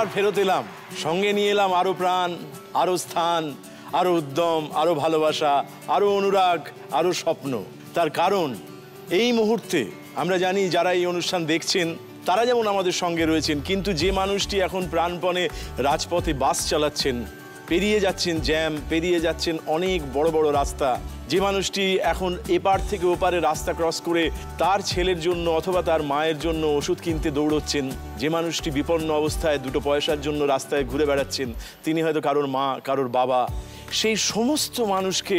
এবার ফেরত এলাম, সঙ্গে নিয়ে এলাম আরো প্রাণ, আরো স্থান, আরো উদ্যম, আরো ভালোবাসা, আরো অনুরাগ, আরো স্বপ্ন। তার কারণ এই মুহূর্তে আমরা জানি যারা এই অনুষ্ঠান দেখছেন তারা যেমন আমাদের সঙ্গে রয়েছেন, কিন্তু যে মানুষটি এখন প্রাণপণে রাজপথে বাস চালাচ্ছেন, পেরিয়ে যাচ্ছেন জ্যাম, পেরিয়ে যাচ্ছেন অনেক বড় বড় রাস্তা, যে মানুষটি এখন এপার থেকে ওপারে রাস্তা ক্রস করে তার ছেলের জন্য অথবা তার মায়ের জন্য ওষুধ কিনতে দৌড়চ্ছেন, যে মানুষটি বিপন্ন অবস্থায় দুটো পয়সার জন্য রাস্তায় ঘুরে বেড়াচ্ছেন, তিনি হয়তো কারোর মা, কারোর বাবা, সেই সমস্ত মানুষকে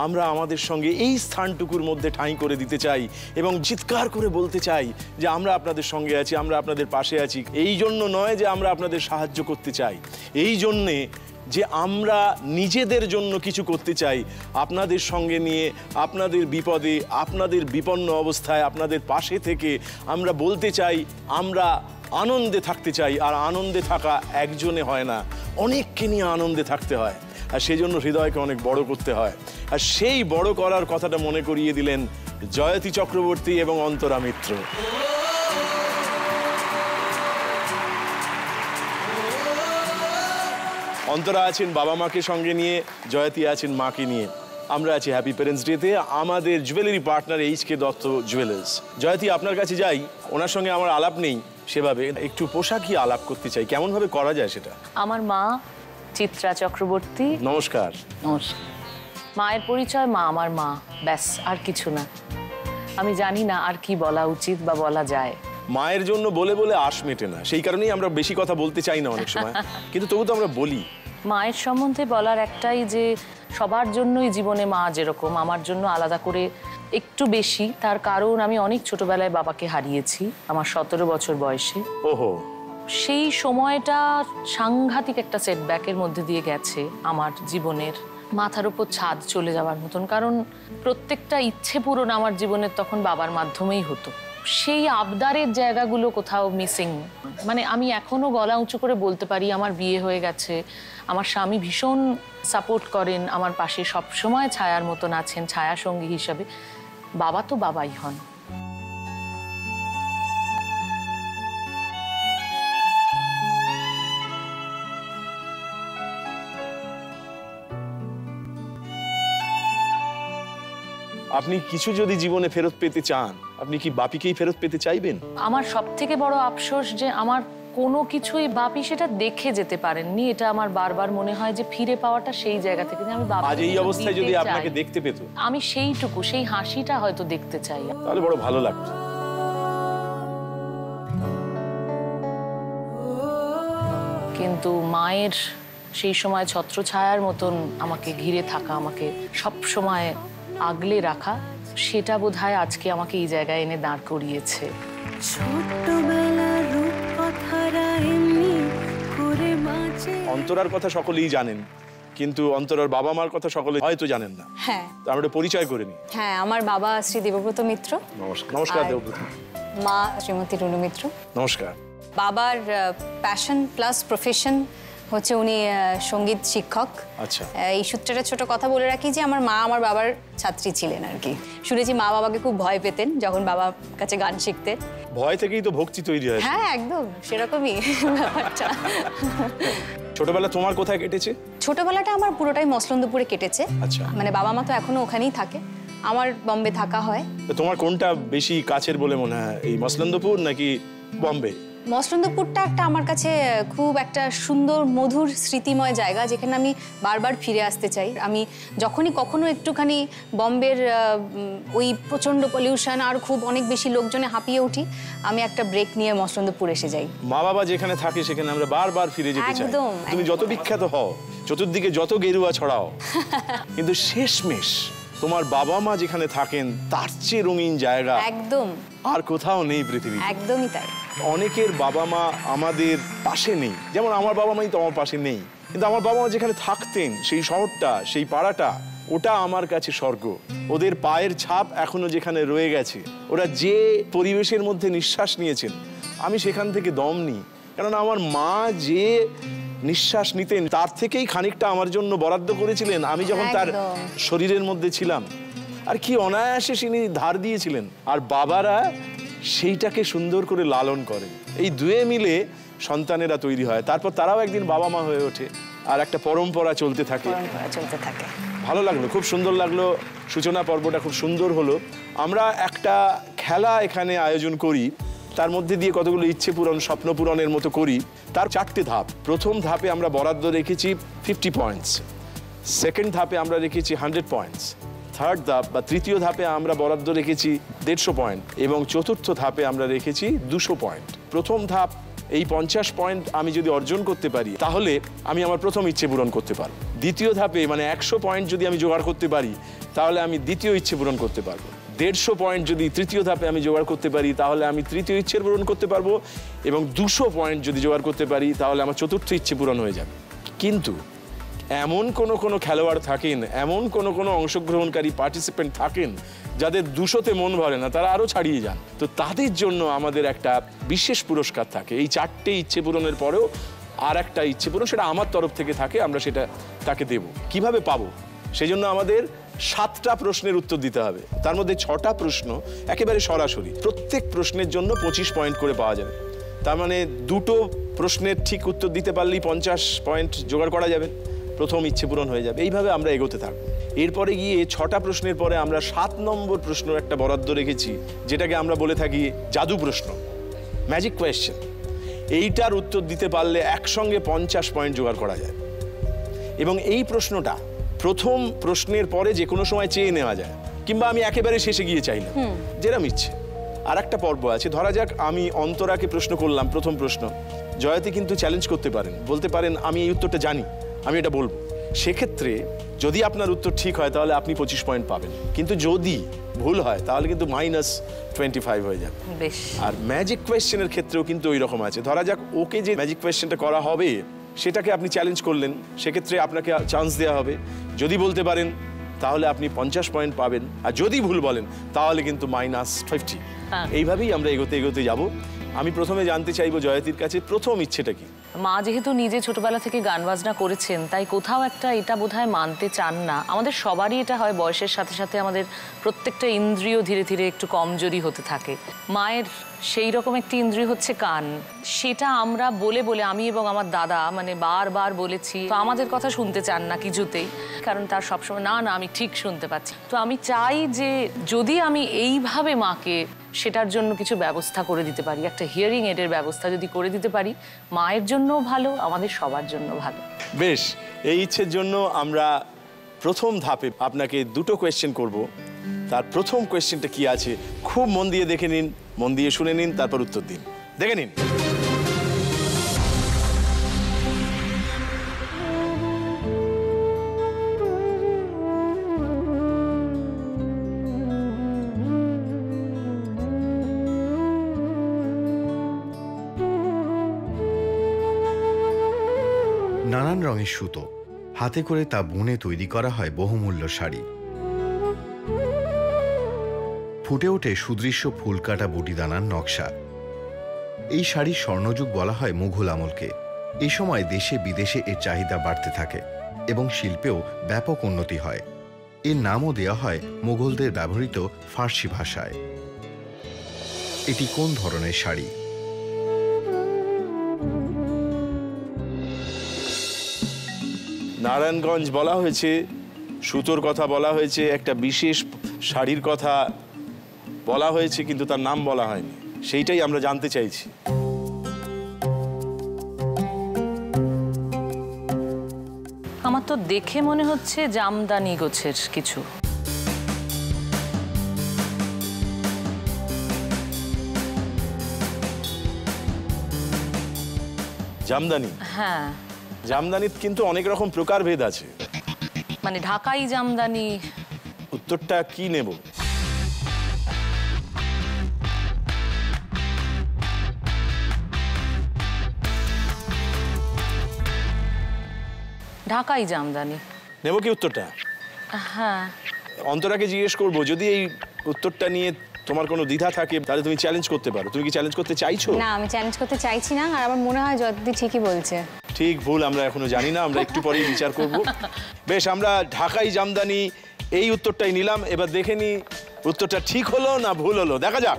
আমরা আমাদের সঙ্গে এই স্থানটুকুর মধ্যে ঠাঁই করে দিতে চাই এবং চিৎকার করে বলতে চাই যে আমরা আপনাদের সঙ্গে আছি, আমরা আপনাদের পাশে আছি। এই জন্য নয় যে আমরা আপনাদের সাহায্য করতে চাই, এই জন্যে যে আমরা নিজেদের জন্য কিছু করতে চাই, আপনাদের সঙ্গে নিয়ে আপনাদের বিপদে, আপনাদের বিপন্ন অবস্থায় আপনাদের পাশে থেকে আমরা বলতে চাই আমরা আনন্দে থাকতে চাই। আর আনন্দে থাকা একজনে হয় না, অনেককে নিয়ে আনন্দে থাকতে হয়, আর সেই জন্য হৃদয়কে অনেক বড় করতে হয়। আর সেই বড় করার কথাটা মনে করিয়ে দিলেন জয়তী চক্রবর্তী এবং অন্তরা মিত্র। অন্তরা আছেন বাবা মাকে সঙ্গে নিয়ে, জয়তী আছেন মাকে নিয়ে। আমরা আছি হ্যাপি প্যারেন্টস ডেতে আমাদের jewellery partner H K Dutta jewellers. Jayati, আপনার কাছে যাই, ওনার সঙ্গে আমার আলাপ নেই সেভাবে, একটু পোশাকই আলাপ করতে চাই, কেমন ভাবে করা যায় সেটা? আমার মা চিত্রা চক্রবর্তী। নমস্কার। নমস্কার। মায়ের পরিচয় মা, আমার মা, ব্যাস, আর কিছু না। আমি জানি না আর কি বলা উচিত বা বলা যায়। মায়ের জন্য বলে বলে আশ মেটে না, সেই কারণেই আমরা বেশি কথা বলতে চাই না অনেক সময়, কিন্তু তবু তো আমরা বলি। মায়ের সম্বন্ধে বলার একটাই যে সবার জন্যই জীবনে মা যেরকম, আমার জন্য আলাদা করে একটু বেশি। তার কারণ আমি অনেক ছোটবেলায় বাবাকে হারিয়েছি, আমার 17 বছর বয়সে। ওহো। সেই সময়টা সাংঘাতিক একটা সেটব্যাকের মধ্যে দিয়ে গেছে আমার জীবনের, মাথার উপর ছাদ চলে যাওয়ার মতন। কারণ প্রত্যেকটা ইচ্ছে পূরণ আমার জীবনের তখন বাবার মাধ্যমেই হতো। সেই আবদারের জায়গাগুলো কোথাও মিসিং। মানে আমি এখনো গলা উঁচু করে বলতে পারি আমার বিয়ে হয়ে গেছে, আমার স্বামী ভীষণ সাপোর্ট করেন, আমার পাশে সবসময় ছায়ার মতন আছেন, ছায়া সঙ্গী হিসাবে। বাবা তো বাবাই হন। আপনি কিছু যদি জীবনে ফেরত পেতে চান, আপনি কি বাপিকেই ফেরত পেতে চাইবেন? আমার সব থেকে বড় আফসোস যে আমার কোনো কিছুই বাপি সেটা দেখে যেতে পারেননি। এটা আমার বারবার মনে হয় যে ফিরে পাওয়াটা সেই জায়গা থেকে, যে আমি আজ এই অবস্থায় যদি আপনাকে দেখতে পেত, আমি সেইটুকু, সেই হাসিটা হয়তো দেখতে চাই, তাহলে বড় ভালো লাগতো। কিন্তু মায়ের সেই সময় ছত্রছায়ার মতন আমাকে ঘিরে থাকা, আমাকে সব সময় আগলে রাখা, সেটা বোধহয় আজকে আমাকে এই জায়গায় এনে দাঁড় করিয়েছে। অন্তরার কথা সকলেই জানেন, কিন্তু অন্তরার বাবা মার কথা সকলে হয়তো জানেন না। হ্যাঁ, তো আমরা পরিচয় করে নিই। হ্যাঁ, আমার বাবা শ্রী দেবব্রত মিত্র। নমস্কার। নমস্কার দেবব্রত। মা শ্রীমতী রুনু মিত্র। নমস্কার। বাবার প্যাশন প্লাস প্রফেশন হচ্ছে উনি সঙ্গীত শিক্ষক। আচ্ছা। এই সূত্রে ছোট কথা বলে রাখি যে আমার মা আমার বাবার ছাত্রী ছিলেন আর কি। শুনেছি মা বাবাকে খুব ভয় পেতেন যখন বাবার কাছে গান শিখতেন। ভয় থেকেই তো ভক্তি তৈরি হয়। হ্যাঁ, একদম সেরকমই ব্যাপারটা। ছোটবেলা তোমার কোথায় কেটেছে? ছোটবেলাটা আমার পুরোটাই মসলন্দপুরে কেটেছে। আচ্ছা। মানে বাবা মা তো এখনো ওখানেই থাকে, আমার বম্বে থাকা হয়। তো তোমার কোনটা বেশি কাছের বলে মনে হয়, এই মসলন্দপুর নাকি বম্বে? মসলন্দপুরটা একটা আমার কাছে খুব একটা সুন্দর মধুর স্মৃতিময় জায়গা, যেখানে আমি বারবার ফিরে আসতে চাই। আমি যখনই কখনো একটুখানি বম্বের ওই প্রচণ্ড পলিউশন আর খুব অনেক বেশি লোকজনে হাঁপিয়ে উঠি, আমি একটা ব্রেক নিয়ে মসলন্দপুর এসে যাই। মা বাবা যেখানে থাকে সেখানে আমরা বারবার ফিরে যেতে চাই। একদম। তুমি যত বিখ্যাত হও, চতুর্দিকে যত গেরুয়া ছড়াও, কিন্তু শেষমেশ তোমার বাবা মা যেখানে থাকেন তার চেয়ে রঙিন জায়গা একদম আর কোথাও নেই পৃথিবীতে। একদমই তাই। অনেকের বাবা মা আমাদের পাশে নেই, যেমন আমার বাবা মাই তো আমার পাশে নেই, কিন্তু আমার বাবা মা যেখানে থাকতেন সেই শহরটা, সেই পাড়াটা, ওটা আমার কাছে স্বর্গ। ওদের পায়ের ছাপ এখনো যেখানে রয়ে গেছে, ওরা যে পরিবেশের মধ্যে নিঃশ্বাস নিয়েছেন, আমি সেখান থেকে দম নিই। কেননা আমার মা যে নিঃশ্বাস নিতেন তার থেকেই খানিকটা আমার জন্য বরাদ্দ করেছিলেন আমি যখন তার শরীরের মধ্যে ছিলাম। আর কি অনায়াসে তিনি ধার দিয়েছিলেন। আর বাবারা সেইটাকে সুন্দর করে লালন করেন। এই দুয়ে মিলে সন্তানেরা তৈরি হয়, তারপর তারাও একদিন বাবা মা হয়ে ওঠে, আর একটা পরম্পরা চলতে থাকে। ভালো লাগলো, খুব সুন্দর লাগলো, সূচনা পর্বটা খুব সুন্দর হলো। আমরা একটা খেলা এখানে আয়োজন করি, তার মধ্যে দিয়ে কতগুলো ইচ্ছে পূরণ, স্বপ্ন পূরণের মতো করি। তার 4টে ধাপ। প্রথম ধাপে আমরা বরাদ্দ রেখেছি 50 পয়েন্টস, সেকেন্ড ধাপে আমরা রেখেছি 100 পয়েন্টস, থার্ড ধাপ বা তৃতীয় ধাপে আমরা বরাদ্দ রেখেছি 150 পয়েন্ট, এবং চতুর্থ ধাপে আমরা রেখেছি 200 পয়েন্ট। প্রথম ধাপ, এই 50 পয়েন্ট আমি যদি অর্জন করতে পারি তাহলে আমি আমার প্রথম ইচ্ছে পূরণ করতে পারবো। দ্বিতীয় ধাপে মানে 100 পয়েন্ট যদি আমি জোগাড় করতে পারি তাহলে আমি দ্বিতীয় ইচ্ছে পূরণ করতে পারবো। 150 পয়েন্ট যদি তৃতীয় ধাপে আমি জোগাড় করতে পারি তাহলে আমি তৃতীয় ইচ্ছে পূরণ করতে পারবো, এবং 200 পয়েন্ট যদি জোগাড় করতে পারি তাহলে আমার চতুর্থ ইচ্ছে পূরণ হয়ে যাবে। কিন্তু এমন কোনো খেলোয়াড় থাকেন, এমন কোনো অংশগ্রহণকারী পার্টিসিপেন্ট থাকেন যাদের 200-তে মন ভরে না, তারা আরও ছাড়িয়ে যান। তো তাদের জন্য আমাদের একটা বিশেষ পুরস্কার থাকে। এই 4টে ইচ্ছে পূরণের পরেও আর একটা ইচ্ছে পূরণ, সেটা আমার তরফ থেকে থাকে, আমরা সেটা তাকে দেব। কিভাবে পাবো? সেই জন্য আমাদের 7টা প্রশ্নের উত্তর দিতে হবে, তার মধ্যে 6টা প্রশ্ন একেবারে সরাসরি। প্রত্যেক প্রশ্নের জন্য 25 পয়েন্ট করে পাওয়া যাবে। তার মানে 2টো প্রশ্নের ঠিক উত্তর দিতে পারলেই 50 পয়েন্ট জোগাড় করা যাবে, প্রথম ইচ্ছে পূরণ হয়ে যাবে। এইভাবে আমরা এগোতে থাকবো। এরপরে গিয়ে 6টা প্রশ্নের পরে আমরা 7 নম্বর প্রশ্ন একটা বরাদ্দ রেখেছি, যেটাকে আমরা বলে থাকি জাদু প্রশ্ন, ম্যাজিক কোয়েশ্চেন। এইটার উত্তর দিতে পারলে একসঙ্গে 50 পয়েন্ট জোগাড় করা যায়। এবং এই প্রশ্নটা প্রথম প্রশ্নের পরে যে কোনো সময় চেয়ে নেওয়া যায়, কিংবা আমি একেবারে শেষে গিয়ে চাইলাম, যেরকম ইচ্ছে। আর একটা পর্ব আছে, ধরা যাক আমি অন্তরাকে প্রশ্ন করলাম প্রথম প্রশ্ন, জয়তী কিন্তু চ্যালেঞ্জ করতে পারেন, বলতে পারেন আমি এই উত্তরটা জানি, আমি এটা বলবো। সেক্ষেত্রে যদি আপনার উত্তর ঠিক হয় তাহলে আপনি 25 পয়েন্ট পাবেন, কিন্তু যদি ভুল হয় তাহলে কিন্তু -25 হয়ে যাবে। আর ম্যাজিক কোয়েশ্চেনের ক্ষেত্রেও কিন্তু ওই রকম আছে। ধরা যাক ওকে যে ম্যাজিক কোয়েশ্চেনটা করা হবে সেটাকে আপনি চ্যালেঞ্জ করলেন, সেক্ষেত্রে আপনাকে চান্স দেওয়া হবে। যদি বলতে পারেন তাহলে আপনি 50 পয়েন্ট পাবেন, আর যদি ভুল বলেন তাহলে কিন্তু -50। এইভাবেই আমরা এগোতে যাব। আমি প্রথমে জানতে চাইবো জয়তীর কাছে প্রথম ইচ্ছেটা কি? মা যেহেতু নিজে ছোটবেলা থেকে গান বাজনা করেছেন, তাই কোথাও একটা এটা বোধহয় মানতে চান না। আমাদের সবারই এটা হয়, বয়সের সাথে সাথে আমাদের প্রত্যেকটা ইন্দ্রিয় ধীরে ধীরে একটু কমজোরি হতে থাকে। মায়ের সেই রকম একটি ইন্দ্রিয় হচ্ছে কান। সেটা আমরা বলে আমি এবং আমার দাদা মানে বারবার বলেছি, তো আমাদের কথা শুনতে চান না কিছুতেই, কারণ তার সবসময় না আমি ঠিক শুনতে পাচ্ছি। তো আমি চাই যে যদি আমি এইভাবে মাকে সেটার জন্য কিছু ব্যবস্থা করে দিতে পারি, একটা হিয়ারিং এডের ব্যবস্থা যদি করে দিতে পারি, মায়ের জন্যও ভালো, আমাদের সবার জন্য ভালো। বেশ, এই ইচ্ছের জন্য আমরা প্রথম ধাপে আপনাকে 2টো কোয়েশ্চেন করব। তার প্রথম কোয়েশ্চেনটা কি আছে খুব মন দিয়ে দেখে নিন, মন দিয়ে শুনে নিন, তারপর উত্তর দিন। দেখে নিন। নানান রঙের সুতো হাতে করে তা বুনে তৈরি করা হয় বহুমূল্য শাড়ি। ফুটে ওঠে সুদৃশ্য ফুলকাটা বুটিদানার নকশা। এই শাড়ির স্বর্ণযুগ বলা হয় মুঘল আমলকে। এই সময় দেশে বিদেশে এর চাহিদা বাড়তে থাকে এবং শিল্পেও ব্যাপক উন্নতি হয়। এর নামও দেওয়া হয় মুঘলদের ব্যবহৃত ফার্সি ভাষায়। এটি কোন ধরনের শাড়ি? নারায়ণগঞ্জ বলা হয়েছে, সুতোর কথা বলা হয়েছে, একটা বিশেষ শাড়ির কথা বলা হয়েছে, কিন্তু তার নাম বলা হয়নি। সেইটাই আমরা জানতে চাইছি। আমার তো দেখে মনে হচ্ছে জামদানি গোছের কিছু। জামদানি? হ্যাঁ, জামদানির কিন্তু অনেক রকম প্রকারভেদ আছে। মানে ঢাকাই জামদানি। উত্তরটা কি নেব? ঢাকাই জামদানি নেব কি উত্তরটা? হ্যাঁ। অন্তরাকে জিজ্ঞেস করবো, যদি এই উত্তরটা নিয়ে তোমার কোনো দ্বিধা থাকে তাহলে তুমি চ্যালেঞ্জ করতে পারো। তুমি কি চ্যালেঞ্জ করতে চাইছো? না, আমি চ্যালেঞ্জ করতে চাইছি না, আর আমার মনে হয় জয়দীপ ঠিকই বলছে। ঠিক ভুল আমরা এখনো জানি না, আমরা একটু পরেই বিচার করব। বেশ, আমরা ঢাকাই জামদানি এই উত্তরটাই নিলাম। এবার দেখে নি উত্তরটা ঠিক হলো না ভুল হলো, দেখা যাক।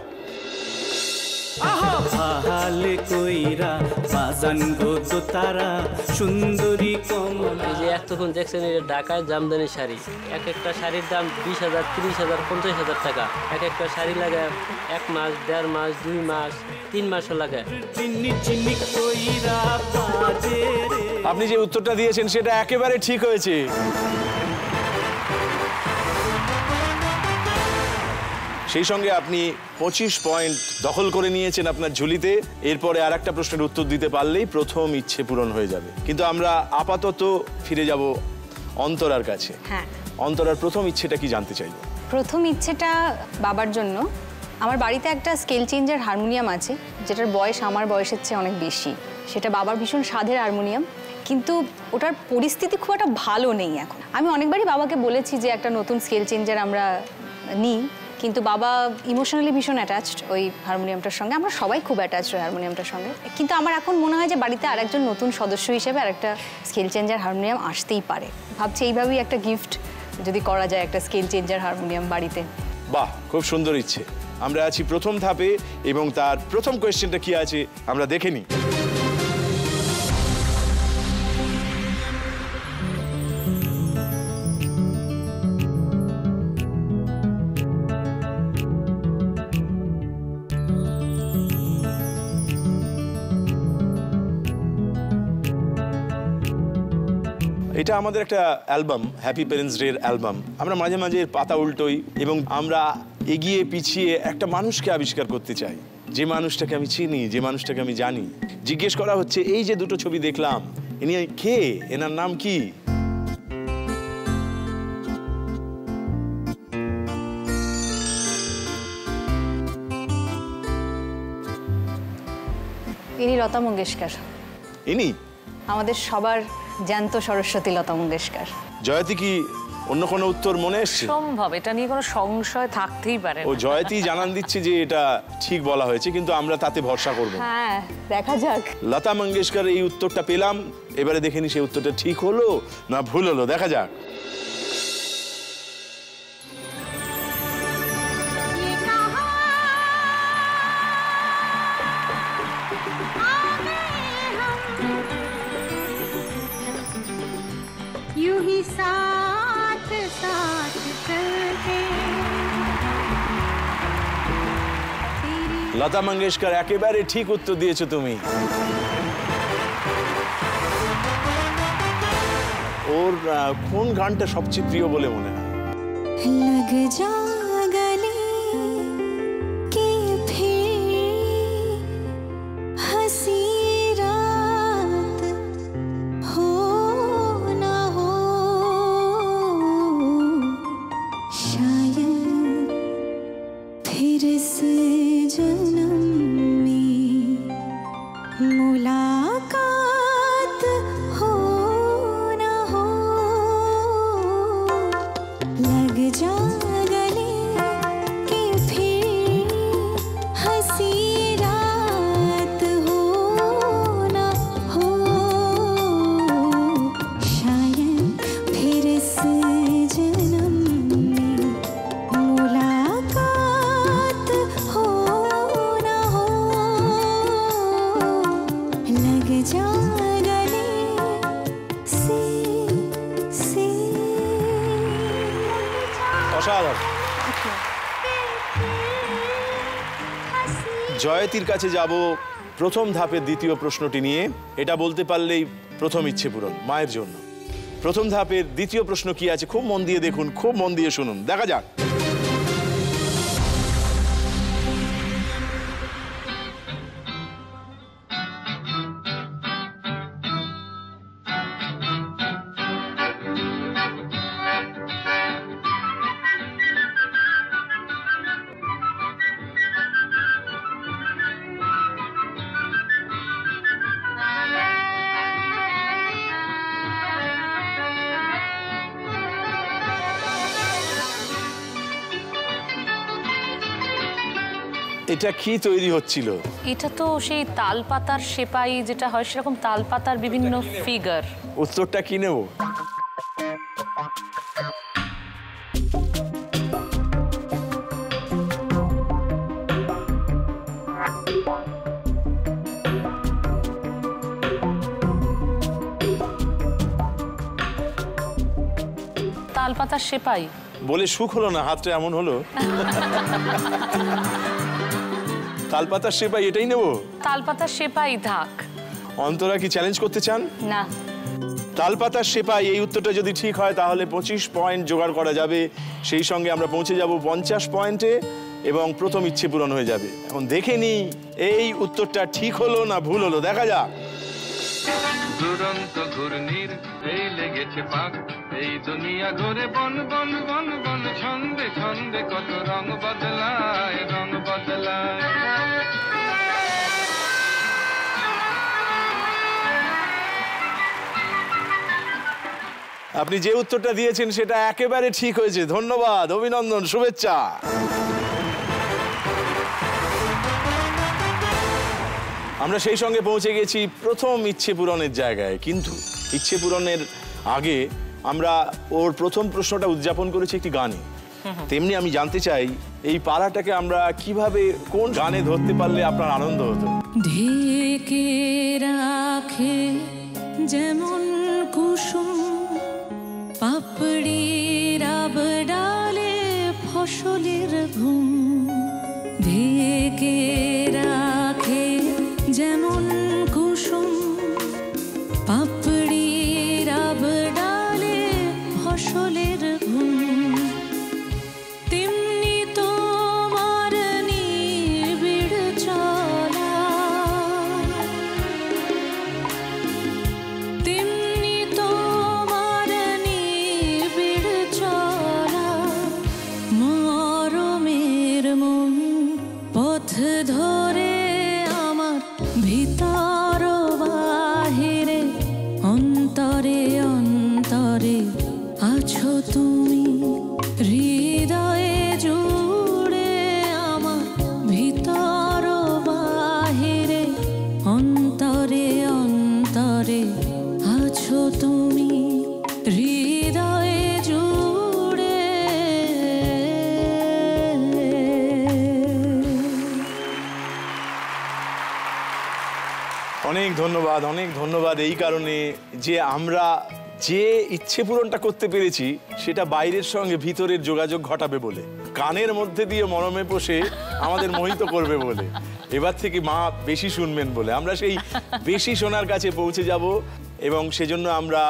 হালে কইরা বাজান গো তারা সুন্দরী কমলা। এই যে এতক্ষণ দেখছেন এটা ঢাকায় জামদানি শাড়ি, এক একটা শাড়ির দাম 20,000, 30,000, 50,000 টাকা। এক একটা শাড়ি লাগে 1 মাস, 1.5 মাস, 2 মাস, 3 মাসও লাগে। চিনি চিনি কইরা বাজে রে। আপনি যে উত্তরটা দিয়েছেন সেটা একেবারে ঠিক হয়েছে। সেই সঙ্গে আপনি 25 পয়েন্ট দখল করে নিয়েছেন আপনার ঝুলিতে। এরপরে আর একটা প্রশ্নের উত্তর দিতে পারলেই প্রথম ইচ্ছে পূরণ হয়ে যাবে। কিন্তু আমরা আপাতত ফিরে যাব অন্তরার কাছে। হ্যাঁ, অন্তরার প্রথম ইচ্ছেটা কি জানতে চাইবো? প্রথম ইচ্ছেটা বাবার জন্য। আমার বাড়িতে একটা স্কেল চেঞ্জার হারমোনিয়াম আছে, যেটার বয়স আমার বয়সের চেয়ে অনেক বেশি। সেটা বাবার ভীষণ স্বাদের হারমোনিয়াম, কিন্তু ওটার পরিস্থিতি খুব একটা ভালো নেই এখন। আমি অনেকবারই বাবাকে বলেছি যে একটা নতুন স্কেল চেঞ্জার আমরা নিই, কিন্তু বাবা ইমোশনালি ভীষণ অ্যাটাচড ওই হারমোনিয়ামটার সঙ্গে। আমরা সবাই খুব অ্যাটাচড ওই হারমোনিয়ামটার সঙ্গে। কিন্তু আমার এখন মনে হয় যে বাড়িতে আরেকজন নতুন সদস্য হিসেবে আরেকটা স্কেল চেঞ্জার হারমোনিয়াম আসতেই পারে। ভাবছি এইভাবেই একটা গিফট যদি করা যায়, একটা স্কেল চেঞ্জার হারমোনিয়াম বাড়িতে। বাহ, খুব সুন্দর ইচ্ছে। আমরা আছি প্রথম ধাপে এবং তার প্রথম কোয়েশ্চেনটা কি আছে আমরা দেখে নিই। এটা আমাদের একটা অ্যালবাম, হ্যাপি প্যারেন্টস ডে এর অ্যালবাম। আমরা মাঝে মাঝে পাতা উল্টোই এবং আমরা এগিয়ে পিছিয়ে একটা মানুষকে আবিষ্কার করতে চাই, যে মানুষটাকে আমি চিনি, যে মানুষটাকে আমি জানি। জিজ্ঞেস করা হচ্ছে, এই যে দুটো ছবি দেখলাম, ইনি কে, এনার নাম কি? ইনি লতা মঙ্গেশকর। ইনি আমাদের সবার জ্যান্ত সরস্বতী লতা মঙ্গেশকর। জয়তী, কি অন্য কোনো উত্তর মনে এসছে? সম্ভব, এটা নিয়ে কোনো সংশয় থাকতেই পারে ও না। জয়তী জানান দিচ্ছে যে এটা ঠিক বলা হয়েছে, কিন্তু আমরা তাতে ভরসা করব না। হ্যাঁ, দেখা যাক। লতা মঙ্গেশকর এই উত্তরটা পেলাম, এবারে দেখে নি সেই উত্তরটা ঠিক হলো না ভুল হলো, দেখা যাক। यूं ही साथ साथ चलते। লতা মঙ্গেশকর, একেবারে ঠিক উত্তর দিয়েছো তুমি। ওর কোন গানটা সবচেয়ে প্রিয় বলে মনে হয়? लग जा गले के फिर हंसी रात हो ना हो, शायद फिर से जन्म में मुलाकात हो ना हो। लग जा गले के फिर हंसी रात हो ना हो, शायद फिर से जन्म में मुलाकात हो ना हो। लग जा गले से অসাধারণ। জয়তীর কাছে যাব প্রথম ধাপের দ্বিতীয় প্রশ্নটি নিয়ে। এটা বলতে পারলেই প্রথম ইচ্ছে পূরণ মায়ের জন্য। প্রথম ধাপের দ্বিতীয় প্রশ্ন কি আছে খুব মন দিয়ে দেখুন, খুব মন দিয়ে শুনুন, দেখা যাক। এটা কি তৈরি হচ্ছিল? এটা তো সেই তালপাতার সেপাই যেটা হয়, সেরকম তালপাতার বিভিন্ন ফিগার। উত্তরটা কি নেব? তালপাতার সেপাই। বলে সুখ হলো না, হাতটা এমন হলো। তালপাতার সেপাই এটাই নেব? তালপাতার সেপাই থাক। অন্তরা কি চ্যালেঞ্জ করতে চান? না, তালপাতার সেপাই, এই উত্তরটা যদি ঠিক হয় তাহলে 25 পয়েন্ট জোগাড় করা যাবে। সেই সঙ্গে আমরা পৌঁছে যাব 50 পয়েন্টে এবং প্রথম ইচ্ছে পূরণ হয়ে যাবে। এখন দেখে নি এই উত্তরটা ঠিক হলো না ভুল হলো, দেখা যাক। দুরন্ত ঘূর্ণির এই লেগেছে পাক, এই দুনিয়া ঘুরে বন বন বন বন, ছন্দে ছন্দে কত রং বদলায়, রং বদলায়। আপনি যে উত্তরটা দিয়েছেন সেটা একেবারে ঠিক হয়েছে, ধন্যবাদ, অভিনন্দন, শুভেচ্ছা। আমরা সেই সঙ্গে পৌঁছে গেছি প্রথম ইচ্ছে পূরণের জায়গায়, কিন্তু ইচ্ছে পূরণের আগে আমরা ওর প্রথম প্রশ্নটা উদযাপন করেছি একটি গানে। তেমনি আমি জানতে চাই এই পাড়াটাকে আমরা কিভাবে কোন গানে ধরতে পারলে আপনার আনন্দ হতো? ঢেকে রাখে যেমন কুসুম পাপড়ির আবডালে ফসলের ঘুম, ঢেকে রাখে যেমন কুসুম পাপড়ির আবডালে ফসলের ঘুম, তেমনি তোমার নিবিড় চলা, তেমনি তোমার নিবিড় চলা, মরমের মন পথ ধরে আমার ভিতর বাহিরে অন্তরে অন্তরে আছো তুমি, হৃদয়ে জুড়ে আমার ভিতর বাহিরে অন্তরে অন্তরে আছো তুমি, হৃদয়ে জুড়ে। অনেক ধন্যবাদ, অনেক ধন্যবাদ এই কারণে যে আমরা যে ইচ্ছে পূরণটা করতে পেরেছি সেটা বাইরের সঙ্গে ভিতরের যোগাযোগ ঘটাবে বলে, কানের মধ্যে দিয়ে মরমে বসে আমাদের মোহিত করবে বলে, এবার থেকে মা বেশি শুনবেন বলে আমরা সেই বেশি শোনার কাছে পৌঁছে যাব। এবং সেজন্য আমরা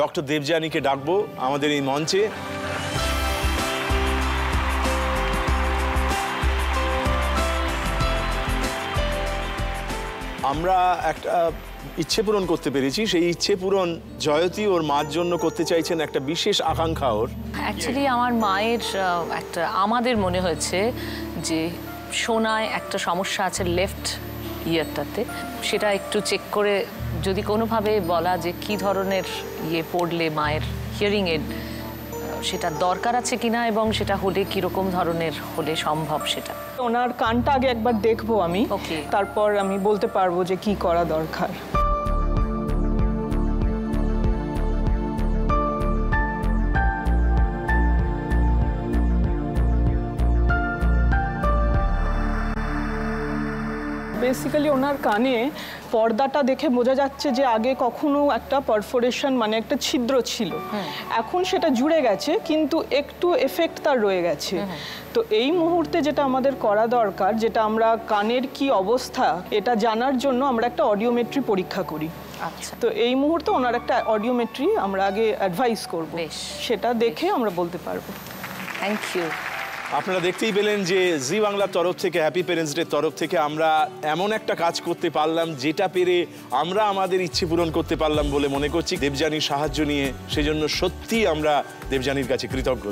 ডক্টর দেবযানীকে ডাকবো আমাদের এই মঞ্চে। আমরা একটা ইচ্ছে পূরণ করতে পেরেছি, সেই ইচ্ছে পূরণ জয়তী ওর মার জন্য করতে চাইছেন, একটা বিশেষ আকাঙ্ক্ষা ওর। অ্যাকচুয়ালি আমার মায়ের একটা আমাদের মনে হয়েছে যে শোনায় একটা সমস্যা আছে লেফট ইয়ারটাতে, সেটা একটু চেক করে যদি কোনোভাবে বলা যে কি ধরনের ইয়ে পড়লে মায়ের হিয়ারিং এড সেটা দরকার আছে কিনা এবং সেটা হলে কিরকম ধরনের হলে সম্ভব সেটা। ওনার কানটা আগে একবার দেখবো আমি, তারপর আমি বলতে পারবো যে কি করা দরকার। বেসিক্যালি ওনার কানে পর্দাটা দেখে বোঝা যাচ্ছে যে আগে কখনো একটা পারফোরেশন মানে একটা ছিদ্র ছিল, এখন সেটা জুড়ে গেছে কিন্তু একটু এফেক্ট তার রয়ে গেছে। তো এই মুহূর্তে যেটা আমাদের করা দরকার, যেটা আমরা কানের কি অবস্থা এটা জানার জন্য আমরা একটা অডিওমেট্রি পরীক্ষা করি। আচ্ছা, তো এই মুহূর্তে ওনার একটা অডিওমেট্রি আমরা আগে অ্যাডভাইস করব, সেটা দেখে আমরা বলতে পারবো। Thank you. আপনারা দেখতেই পেলেন যে জি বাংলার তরফ থেকে, হ্যাপি প্যারেন্টস ডের তরফ থেকে আমরা এমন একটা কাজ করতে পারলাম যেটা পেরে আমরা আমাদের ইচ্ছে পূরণ করতে পারলাম বলে মনে করছি দেবযানীর সাহায্য নিয়ে। সেজন্য সত্যি আমরা দেবযানীর কাছে কৃতজ্ঞ।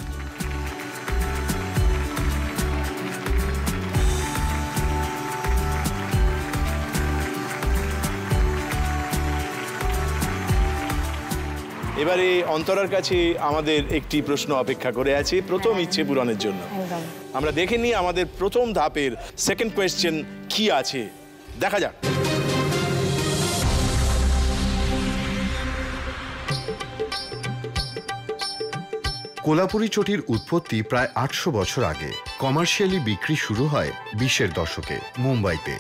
এবারে অন্তরার কাছে আমাদের একটি প্রশ্ন অপেক্ষা করে আছে প্রথম ইচ্ছে পূরণের জন্য। আমরা দেখে নিই আমাদের প্রথম ধাপের সেকেন্ড কোয়েশ্চেন কি আছে, দেখা যাক। কোলাপুরি চটির উৎপত্তি প্রায় ৮০০ বছর আগে। কমার্শিয়ালি বিক্রি শুরু হয় ২০-এর দশকে মুম্বাইতে।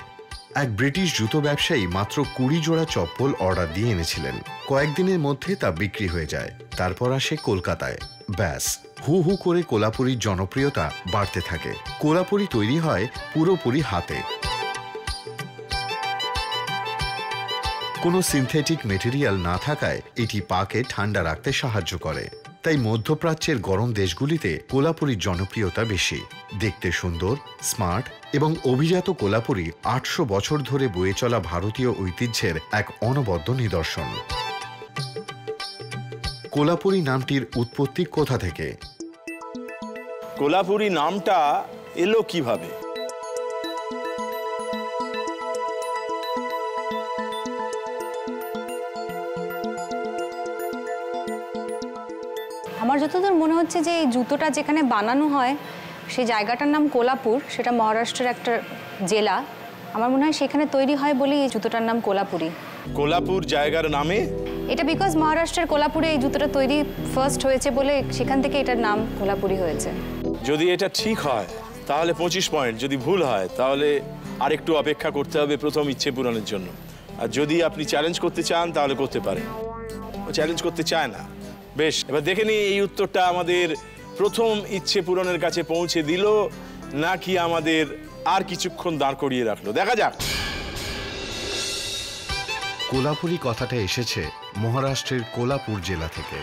এক ব্রিটিশ জুতো ব্যবসায়ী মাত্র ২০ জোড়া চপ্পল অর্ডার দিয়ে এনেছিলেন। কয়েকদিনের মধ্যে তা বিক্রি হয়ে যায়। তারপর আসে কলকাতায়। ব্যাস হু হু করে কোলাপুরির জনপ্রিয়তা বাড়তে থাকে। কোলাপুরি তৈরি হয় পুরোপুরি হাতে। কোনো সিনথেটিক মেটেরিয়াল না থাকায় এটি পাকে ঠান্ডা রাখতে সাহায্য করে। তাই মধ্যপ্রাচ্যের গরম দেশগুলিতে কোলাপুরির জনপ্রিয়তা বেশি। দেখতে সুন্দর, স্মার্ট এবং অভিজাত কোলাপুরি ৮০০ বছর ধরে বয়ে চলা ভারতীয় ঐতিহ্যের এক অনবদ্য নিদর্শন। কোলাপুরি নামটির উৎপত্তি কোথা থেকে? কোলাপুরি নামটা এলো কিভাবে? আমার যতদূর মনে হচ্ছে যে এই জুতোটা যেখানে বানানো হয় সেই জায়গাটার নাম কোলাপুর, সেটা মহারাষ্ট্রের একটা জেলা। আমার মনে হয় সেখানে তৈরি হয় বলেই এই জুতোটার নাম কোলাপুরি। কোলাপুর জায়গার নামে? এটা বিকজ মহারাষ্ট্রের কোলাপুরে এই জুতোটা তৈরি ফার্স্ট হয়েছে বলে সেখান থেকে এটার নাম কোলাপুরি হয়েছে। যদি এটা ঠিক হয় তাহলে 25 পয়েন্ট, যদি ভুল হয় তাহলে আরেকটু অপেক্ষা করতে হবে প্রথম ইচ্ছে পূরণের জন্য। আর যদি আপনি চ্যালেঞ্জ করতে চান তাহলে করতে পারেন। ও চ্যালেঞ্জ করতে চায় না। বেশ, এবার দেখে নিই এই উত্তরটা আমাদের প্রথম ইচ্ছে পূরণের কাছে পৌঁছে দিল নাকি আমাদের আর কিছুক্ষণ দাঁড় করিয়ে রাখলো। দেখা যাক। কোলাপুরি কথাটা এসেছে মহারাষ্ট্রের কোলাপুর জেলা থেকে।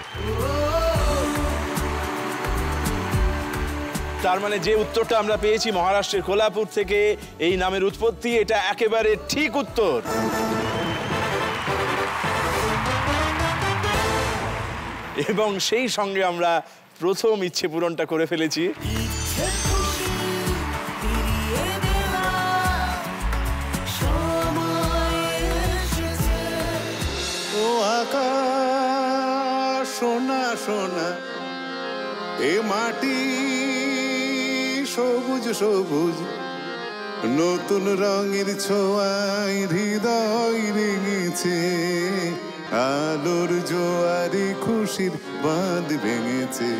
তার মানে যে উত্তরটা আমরা পেয়েছি মহারাষ্ট্রের কোলাপুর থেকে এই নামের উৎপত্তি, এটা একেবারে ঠিক উত্তর। এবং সেই সঙ্গে আমরা প্রথম ইচ্ছে পূরণটা করে ফেলেছি। ও আকাশ সোনা সোনা, এ মাটি সবুজ সবুজ, নতুন রঙের ছোঁয়ায় হৃদয় রেঙেছে, আলোর জোয়ারে খুশির বাঁধ ভেঙেছে।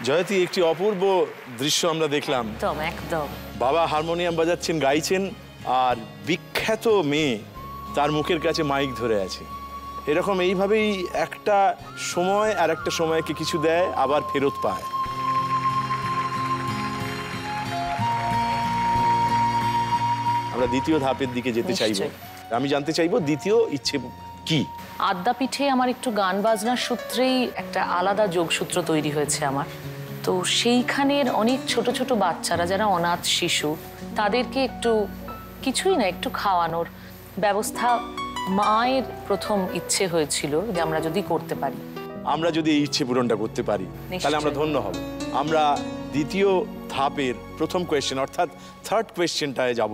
জয়তী, একটি অপূর্ব দৃশ্য আমরা দেখলাম। একদম একদম। বাবা হারমোনিয়াম বাজাচ্ছেন, গাইছেন, আর বিখ্যাত মেয়ে তার মুখের কাছে মাইক ধরে আছে। এরকম এইভাবেই একটা সময় আর একটা সময়কে কিছু দেয় আবার ফেরত পায়। আমরা দ্বিতীয় ধাপের দিকে যেতে চাইব। আমি জানতে চাইবো দ্বিতীয় ইচ্ছে কি? আদ্যাপীঠে আমার একটু গান বাজনার সূত্রেই একটা আলাদা যোগসূত্র তৈরি হয়েছে আমার। তো সেইখানের অনেক ছোট ছোট বাচ্চারা যারা অনাথ শিশু, তাদেরকে একটু কিছুই না একটু খাওয়ানোর ব্যবস্থা মায়ের প্রথম ইচ্ছে হয়েছিল যে আমরা যদি করতে পারি, আমরা যদি এই ইচ্ছে পূরণটা করতে পারি তাহলে আমরা ধন্য হব। আমরা দ্বিতীয় ধাপের প্রথম কোয়েশ্চেন অর্থাৎ থার্ড কোয়েশ্চেনটায় যাব।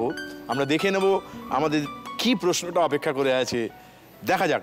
আমরা দেখে নেব আমাদের কি প্রশ্নটা অপেক্ষা করে আছে। দেখা যাক।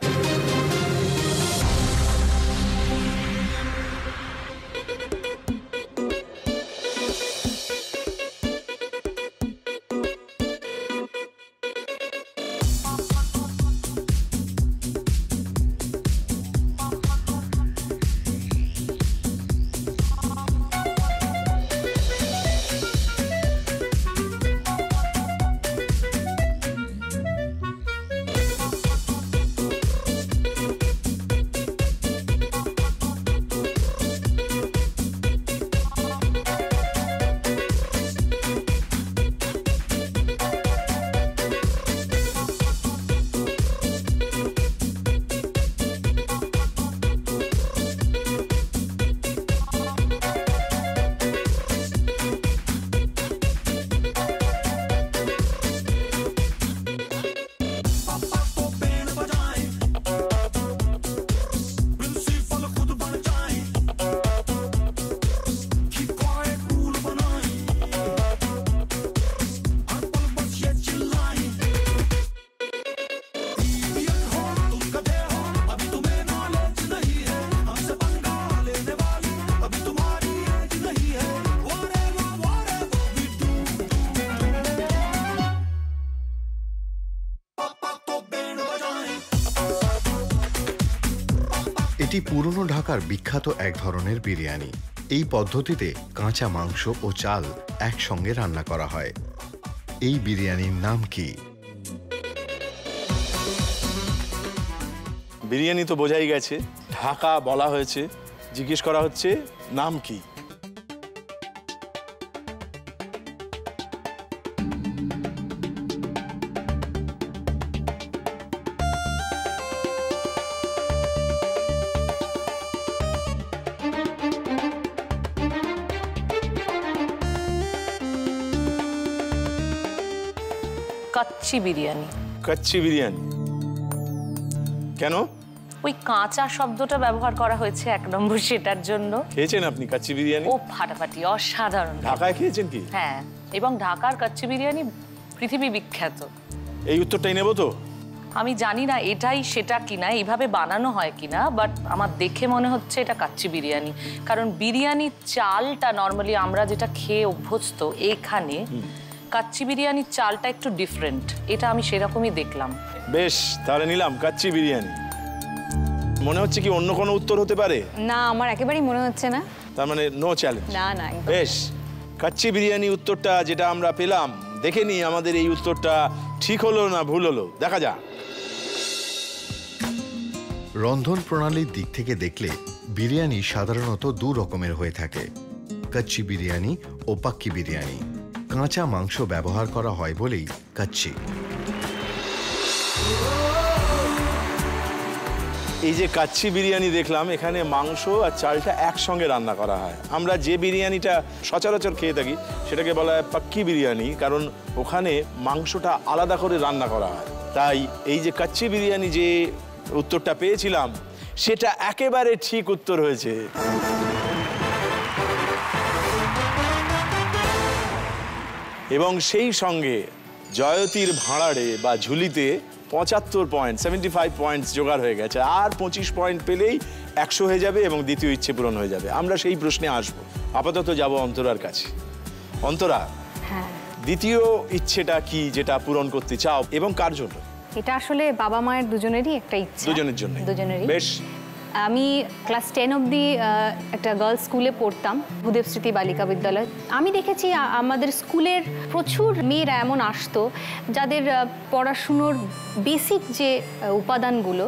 এটি পুরনো ঢাকার বিখ্যাত এক ধরনের বিরিয়ানি। এই পদ্ধতিতে কাঁচা মাংস ও চাল একসঙ্গে রান্না করা হয়। এই বিরিয়ানির নাম কি? বিরিয়ানি তো বোঝাই গেছে, ঢাকা বলা হয়েছে, জিজ্ঞেস করা হচ্ছে নাম কি। কাচ্চি বিরিয়ানি। কাচ্চি বিরিয়ানি কেন? ওই কাঁচা শব্দটা ব্যবহার করা হয়েছে এক নম্বর সেটার জন্য। খেয়েছেন আপনি কাচ্চি বিরিয়ানি? ও ফাটাফাটি, অসাধারণ। ঢাকায় খেয়েছেন কি? হ্যাঁ, এবং ঢাকার কাচ্চি বিরিয়ানি পৃথিবী বিখ্যাত। এই উত্তরটাই নেব তো? আমি জানি না এটাই সেটা কিনা, এইভাবে বানানো হয় কিনা, বাট আমার দেখে মনে হচ্ছে এটা কাচ্চি বিরিয়ানি। কারণ বিরিয়ানির চালটা নর্মালি আমরা যেটা খেয়ে অভ্যস্ত, এখানে কাচ্চি বিরিয়ানির চালটা একটু ডিফারেন্ট, এটা আমি সেরকমই দেখলাম। বেশ, তাহলে নিলাম কাচ্চি বিরিয়ানি। মনে হচ্ছে কি অন্য কোনো উত্তর হতে পারে? না, আমার একেবারেই মনে হচ্ছে না। তার মানে নো চ্যালেঞ্জ? না না, একদম। বেশ, কাচ্চি বিরিয়ানি উত্তরটা যেটা আমরা পেলাম, দেখে নিই আমাদের এই উত্তরটা ঠিক হলো না ভুল হলো, দেখা যাক। রন্ধন প্রণালীর দিক থেকে দেখলে বিরিয়ানি সাধারণত দু রকমের হয়ে থাকে, কাচ্চি বিরিয়ানি ও পাক্কি বিরিয়ানি। কাঁচা মাংস ব্যবহার করা হয় বলেই কাচ্চি। এই যে কাচ্চি বিরিয়ানি দেখলাম, এখানে মাংস আর চালটা একসঙ্গে রান্না করা হয়। আমরা যে বিরিয়ানিটা সচরাচর খেয়ে থাকি সেটাকে বলা হয় পাক্কি বিরিয়ানি, কারণ ওখানে মাংসটা আলাদা করে রান্না করা হয়। তাই এই যে কাচ্চি বিরিয়ানি যে উত্তরটা পেয়েছিলাম, সেটা একেবারে ঠিক উত্তর হয়েছে। এবং সেই সঙ্গে জয়তীর ভাঁড়ারে বা ঝুলিতে 75 পয়েন্ট, 75 পয়েন্টস জোগাড় হয়ে গেছে। আর 25 পয়েন্ট পেলেই 100 হয়ে যাবে এবং দ্বিতীয় ইচ্ছে পূরণ হয়ে যাবে। আমরা সেই প্রশ্নে আসব। আপাতত যাব অন্তরার কাছে। অন্তরা, দ্বিতীয় ইচ্ছেটা কি যেটা পূরণ করতে চাও এবং কার জন্য? এটা আসলে বাবা মায়ের দুজনেরই একটা ইচ্ছা। দুজনের জন্য? দুজনেরই। বেশ। আমি ক্লাস 10 অবধি একটা গার্লস স্কুলে পড়তাম, ভূদেব স্মৃতি বালিকা বিদ্যালয়। আমি দেখেছি আমাদের স্কুলের প্রচুর মেয়েরা এমন আসতো যাদের পড়াশুনোর বেসিক যে উপাদানগুলো,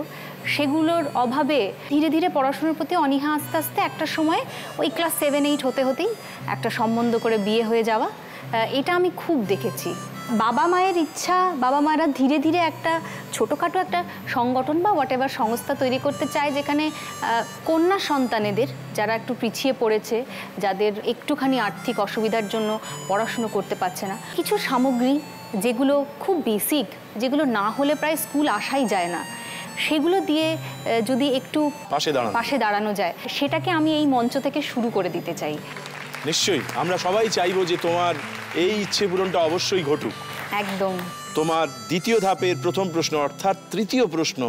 সেগুলোর অভাবে ধীরে ধীরে পড়াশোনার প্রতি অনীহা আস্তে আস্তে একটা সময় ওই ক্লাস 7-8 হতে হতেই একটা সম্বন্ধ করে বিয়ে হয়ে যাওয়া, এটা আমি খুব দেখেছি। বাবা মায়ের ইচ্ছা, বাবা মায়েরা ধীরে ধীরে একটা ছোটোখাটো একটা সংগঠন বা হোয়াটএভার সংস্থা তৈরি করতে চায়, যেখানে কন্যা সন্তানেদের যারা একটু পিছিয়ে পড়েছে, যাদের একটুখানি আর্থিক অসুবিধার জন্য পড়াশুনো করতে পারছে না, কিছু সামগ্রী যেগুলো খুব বেসিক, যেগুলো না হলে প্রায় স্কুল আসাই যায় না, সেগুলো দিয়ে যদি একটু পাশে দাঁড়ানো যায়, সেটাকে আমি এই মঞ্চ থেকে শুরু করে দিতে চাই। নিশ্চয়ই, আমরা সবাই চাইবো যে তোমার এই ইচ্ছে পূরণটা অবশ্যই ঘটুক। একদম। তোমার দ্বিতীয় ধাপের প্রথম প্রশ্ন অর্থাৎ তৃতীয় প্রশ্ন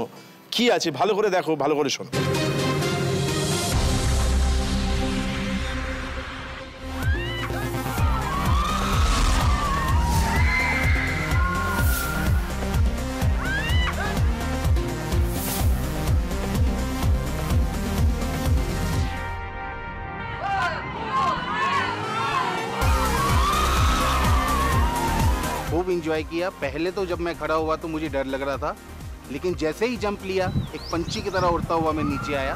কি আছে ভালো করে দেখো, ভালো করে শোনো। खूब इंजॉय किया। पहले तो जब मैं खड़ा हुआ तो मुझे डर लग रहा था, लेकिन जैसे ही जंप लिया एक पंछी की तरह उड़ता हुआ मैं नीचे आया।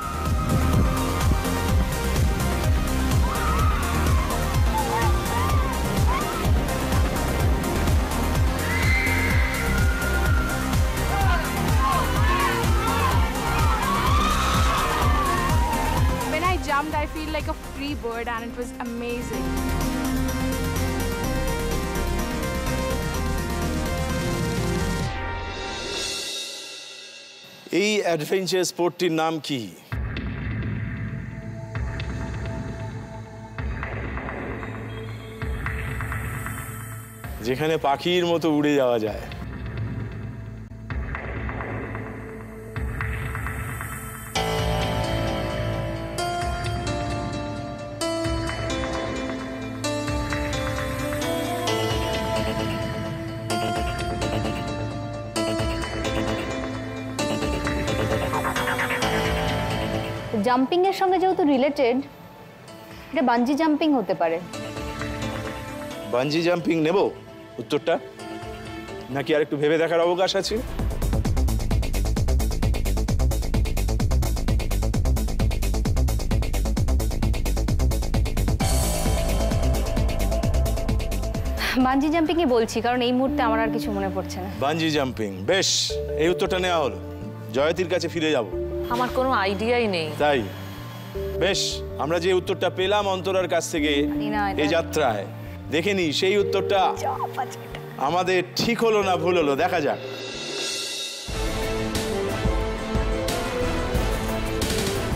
When I jumped, I feel like a free bird and it was amazing. এই অ্যাডভেঞ্চার স্পোর্টটির নাম কি? যেখানে পাখির মতো উড়ে যাওয়া যায়। জাম্পিং এর সঙ্গে যেহেতু রিলেটেড, এটা বাঞ্জি জাম্পিং হতে পারে। বাঞ্জি জাম্পিং নেব উত্তরটা, নাকি আর একটু ভেবে দেখার অবকাশ আছে? বাঞ্জি জাম্পিংই বলছি, কারণ এই মুহূর্তে আমার আর কিছু মনে পড়ছে না। বাঞ্জি জাম্পিং, বেশ, এই উত্তরটা নেওয়া হলো। জয়তীর কাছে ফিরে যাব। আমার কোনো আইডিয়াই নেই। তাই বেশ, আমরা যে উত্তরটা পেলাম অন্তরার কাছ থেকে এই যাত্রায়, দেখে নি সেই উত্তরটা আমাদের ঠিক হলো না ভুল হলো, দেখা যাক।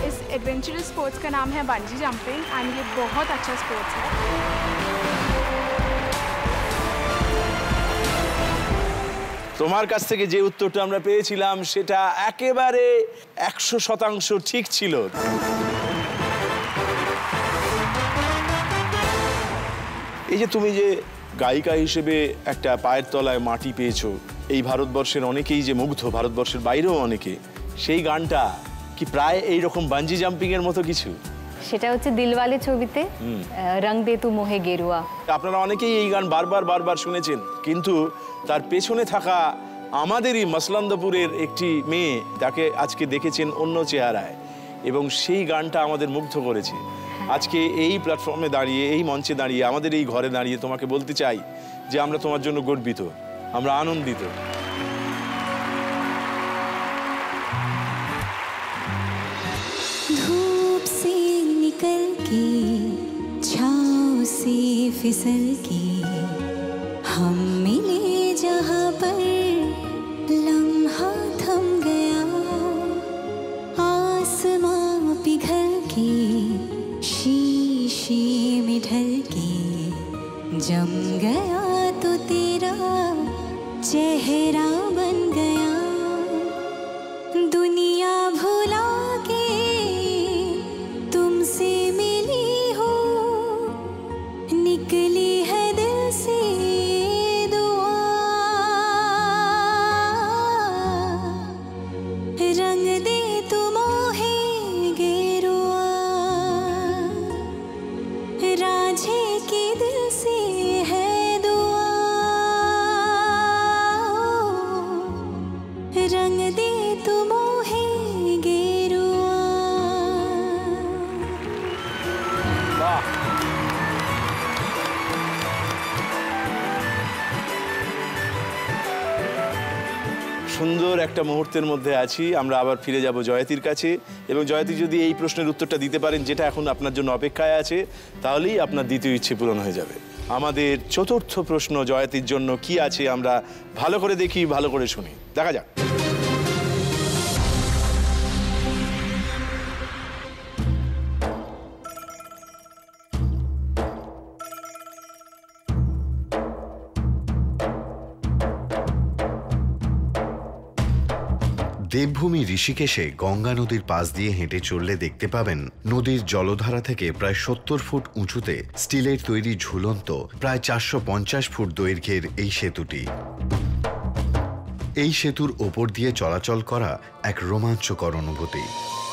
इस एडवेंचरस स्पोर्ट्स का नाम है बंजी जंपिंग एंड ये बहुत अच्छा स्पोर्ट्स है। তোমার কাছ থেকে যে উত্তরটা আমরা পেয়েছিলাম সেটা একেবারে 100% ঠিক ছিল। এই যে তুমি যে গায়িকা হিসেবে একটা পায়ের তলায় মাটি পেয়েছো, এই ভারতবর্ষের অনেকেই যে মুগ্ধ, ভারতবর্ষের বাইরেও অনেকে, সেই গানটা কি প্রায় এইরকম বাঞ্জি জাম্পিং এর মতো কিছু? সেটা হচ্ছে দিলওয়ালে ছবিতে রং দে তু মোহে গেরুয়া। আপনারা অনেকেই এই গান বারবার শুনেছেন, কিন্তু তার পেছনে থাকা আমাদেরই মসলন্দপুরের একটি মেয়ে, তাকে আজকে দেখেছেন অন্য চেহারায়, এবং সেই গানটা আমাদের মুগ্ধ করেছে। আজকে এই প্ল্যাটফর্মে দাঁড়িয়ে, এই মঞ্চে দাঁড়িয়ে, আমাদের এই ঘরে দাঁড়িয়ে তোমাকে বলতে চাই যে আমরা তোমার জন্য গর্বিত, আমরা আনন্দিত। धूप से निकल के छाँव से फिसल के हम मिले जहाँ पर लम्हा थम गया, आसमां पिघल के शीशे में ढल के जम गया तो तेरा चेहरा बन गया, दुनिया भुला के तुमसे मिली हो, निकली है दिल से दुआ, रंग दे तू मोहे गेरुआ, राझे की दिल से है दुआ, रंग दे तू मोहे गेरुआ। বাহ, সুন্দর একটা মুহূর্তের মধ্যে আছি। আমরা আবার ফিরে যাব জয়তীর কাছে, এবং জয়তী যদি এই প্রশ্নের উত্তরটা দিতে পারেন যেটা এখন আপনার জন্য অপেক্ষায় আছে, তাহলেই আপনার দ্বিতীয় ইচ্ছে পূরণ হয়ে যাবে। আমাদের চতুর্থ প্রশ্ন জয়তীর জন্য কি আছে আমরা ভালো করে দেখি, ভালো করে শুনি, দেখা যাক। দেবভূমি ঋষিকেশে গঙ্গা নদীর পাশ দিয়ে হেঁটে চললে দেখতে পাবেন নদীর জলধারা থেকে প্রায় 70 ফুট উঁচুতে স্টিলের তৈরি ঝুলন্ত প্রায় 450 ফুট দৈর্ঘ্যের এই সেতুটি। এই সেতুর ওপর দিয়ে চলাচল করা এক রোমাঞ্চকর অনুভূতি।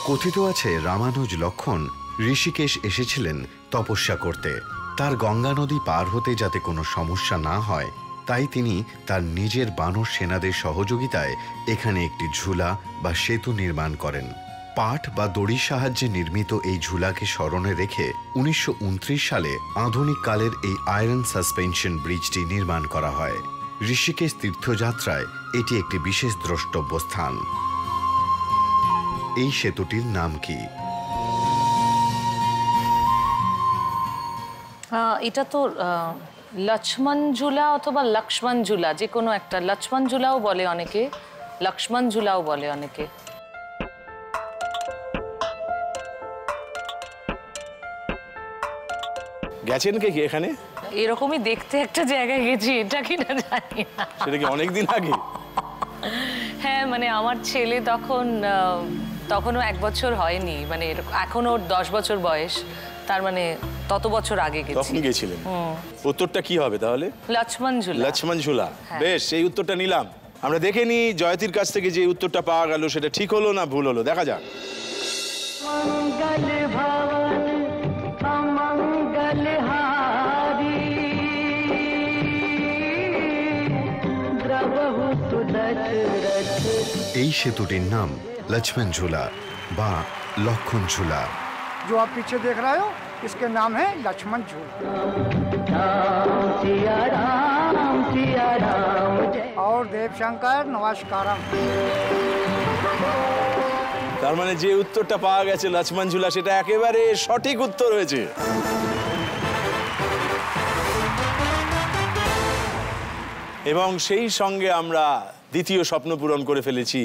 কথিত আছে রামানুজ লক্ষণ ঋষিকেশ এসেছিলেন তপস্যা করতে, তার গঙ্গা নদী পার হতে যাতে কোনো সমস্যা না হয় তাই তিনি তার নিজের বানর সেনাদের সহযোগিতায় এখানে একটি ঝুলা বা সেতু নির্মাণ করেন। পাট বা দড়ির সাহায্যে নির্মিত এই ঝুলাকে স্মরণে রেখে 1929 সালে আধুনিক কালের এই আয়রন সাসপেনশন ব্রিজটি নির্মাণ করা হয়। ঋষিকেশ তীর্থযাত্রায় এটি একটি বিশেষ দ্রষ্টব্য স্থান। এই সেতুটির নাম কি? এটা তো লক্ষ্মণ ঝুলা অথবা লক্ষ্মণ ঝুলা, যে কোনো একটা। লক্ষ্মণ ঝুলাও বলে অনেকে, লক্ষ্মণ ঝুলাও বলে অনেকে। গেছেন কে কি এখানে? এরকমই দেখতে একটা জায়গায় গেছি, এটা কি না জানি না। সেটা কি অনেকদিন আগে? হ্যাঁ, মানে আমার ছেলে তখনও 1 বছর হয়নি, মানে এখন ওর 10 বছর বয়স, তার মানে তত বছর আগে গেছি। তখন গেছিলেন। উত্তরটা কি হবে তাহলে? লক্ষ্মণ ঝুলা। লক্ষ্মণ ঝুলা, বেশ, এই উত্তরটা নিলাম। আমরা দেখে নিই জয়তীর কাছ থেকে যে উত্তরটা পাওয়া গেল সেটা ঠিক হলো না ভুল হলো, দেখা যাক। मंगल भवन अमंगल हारी द्रवहु सुदशरथ। এই সেতুটির নাম লক্ষ্মণ ঝুলা বা লক্ষণ ঝুলা। जो आप पीछे देख रहे हो इसके नाम है लक्ष्मण झूला। और देवशंकर नमस्कारम। তার মানে যে উত্তরটা পাওয়া গেছে লক্ষ্মণ ঝুলা, সেটা একেবারে সঠিক উত্তর হয়েছে। এবং সেই সঙ্গে আমরা দ্বিতীয় স্বপ্ন পূরণ করে ফেলেছি,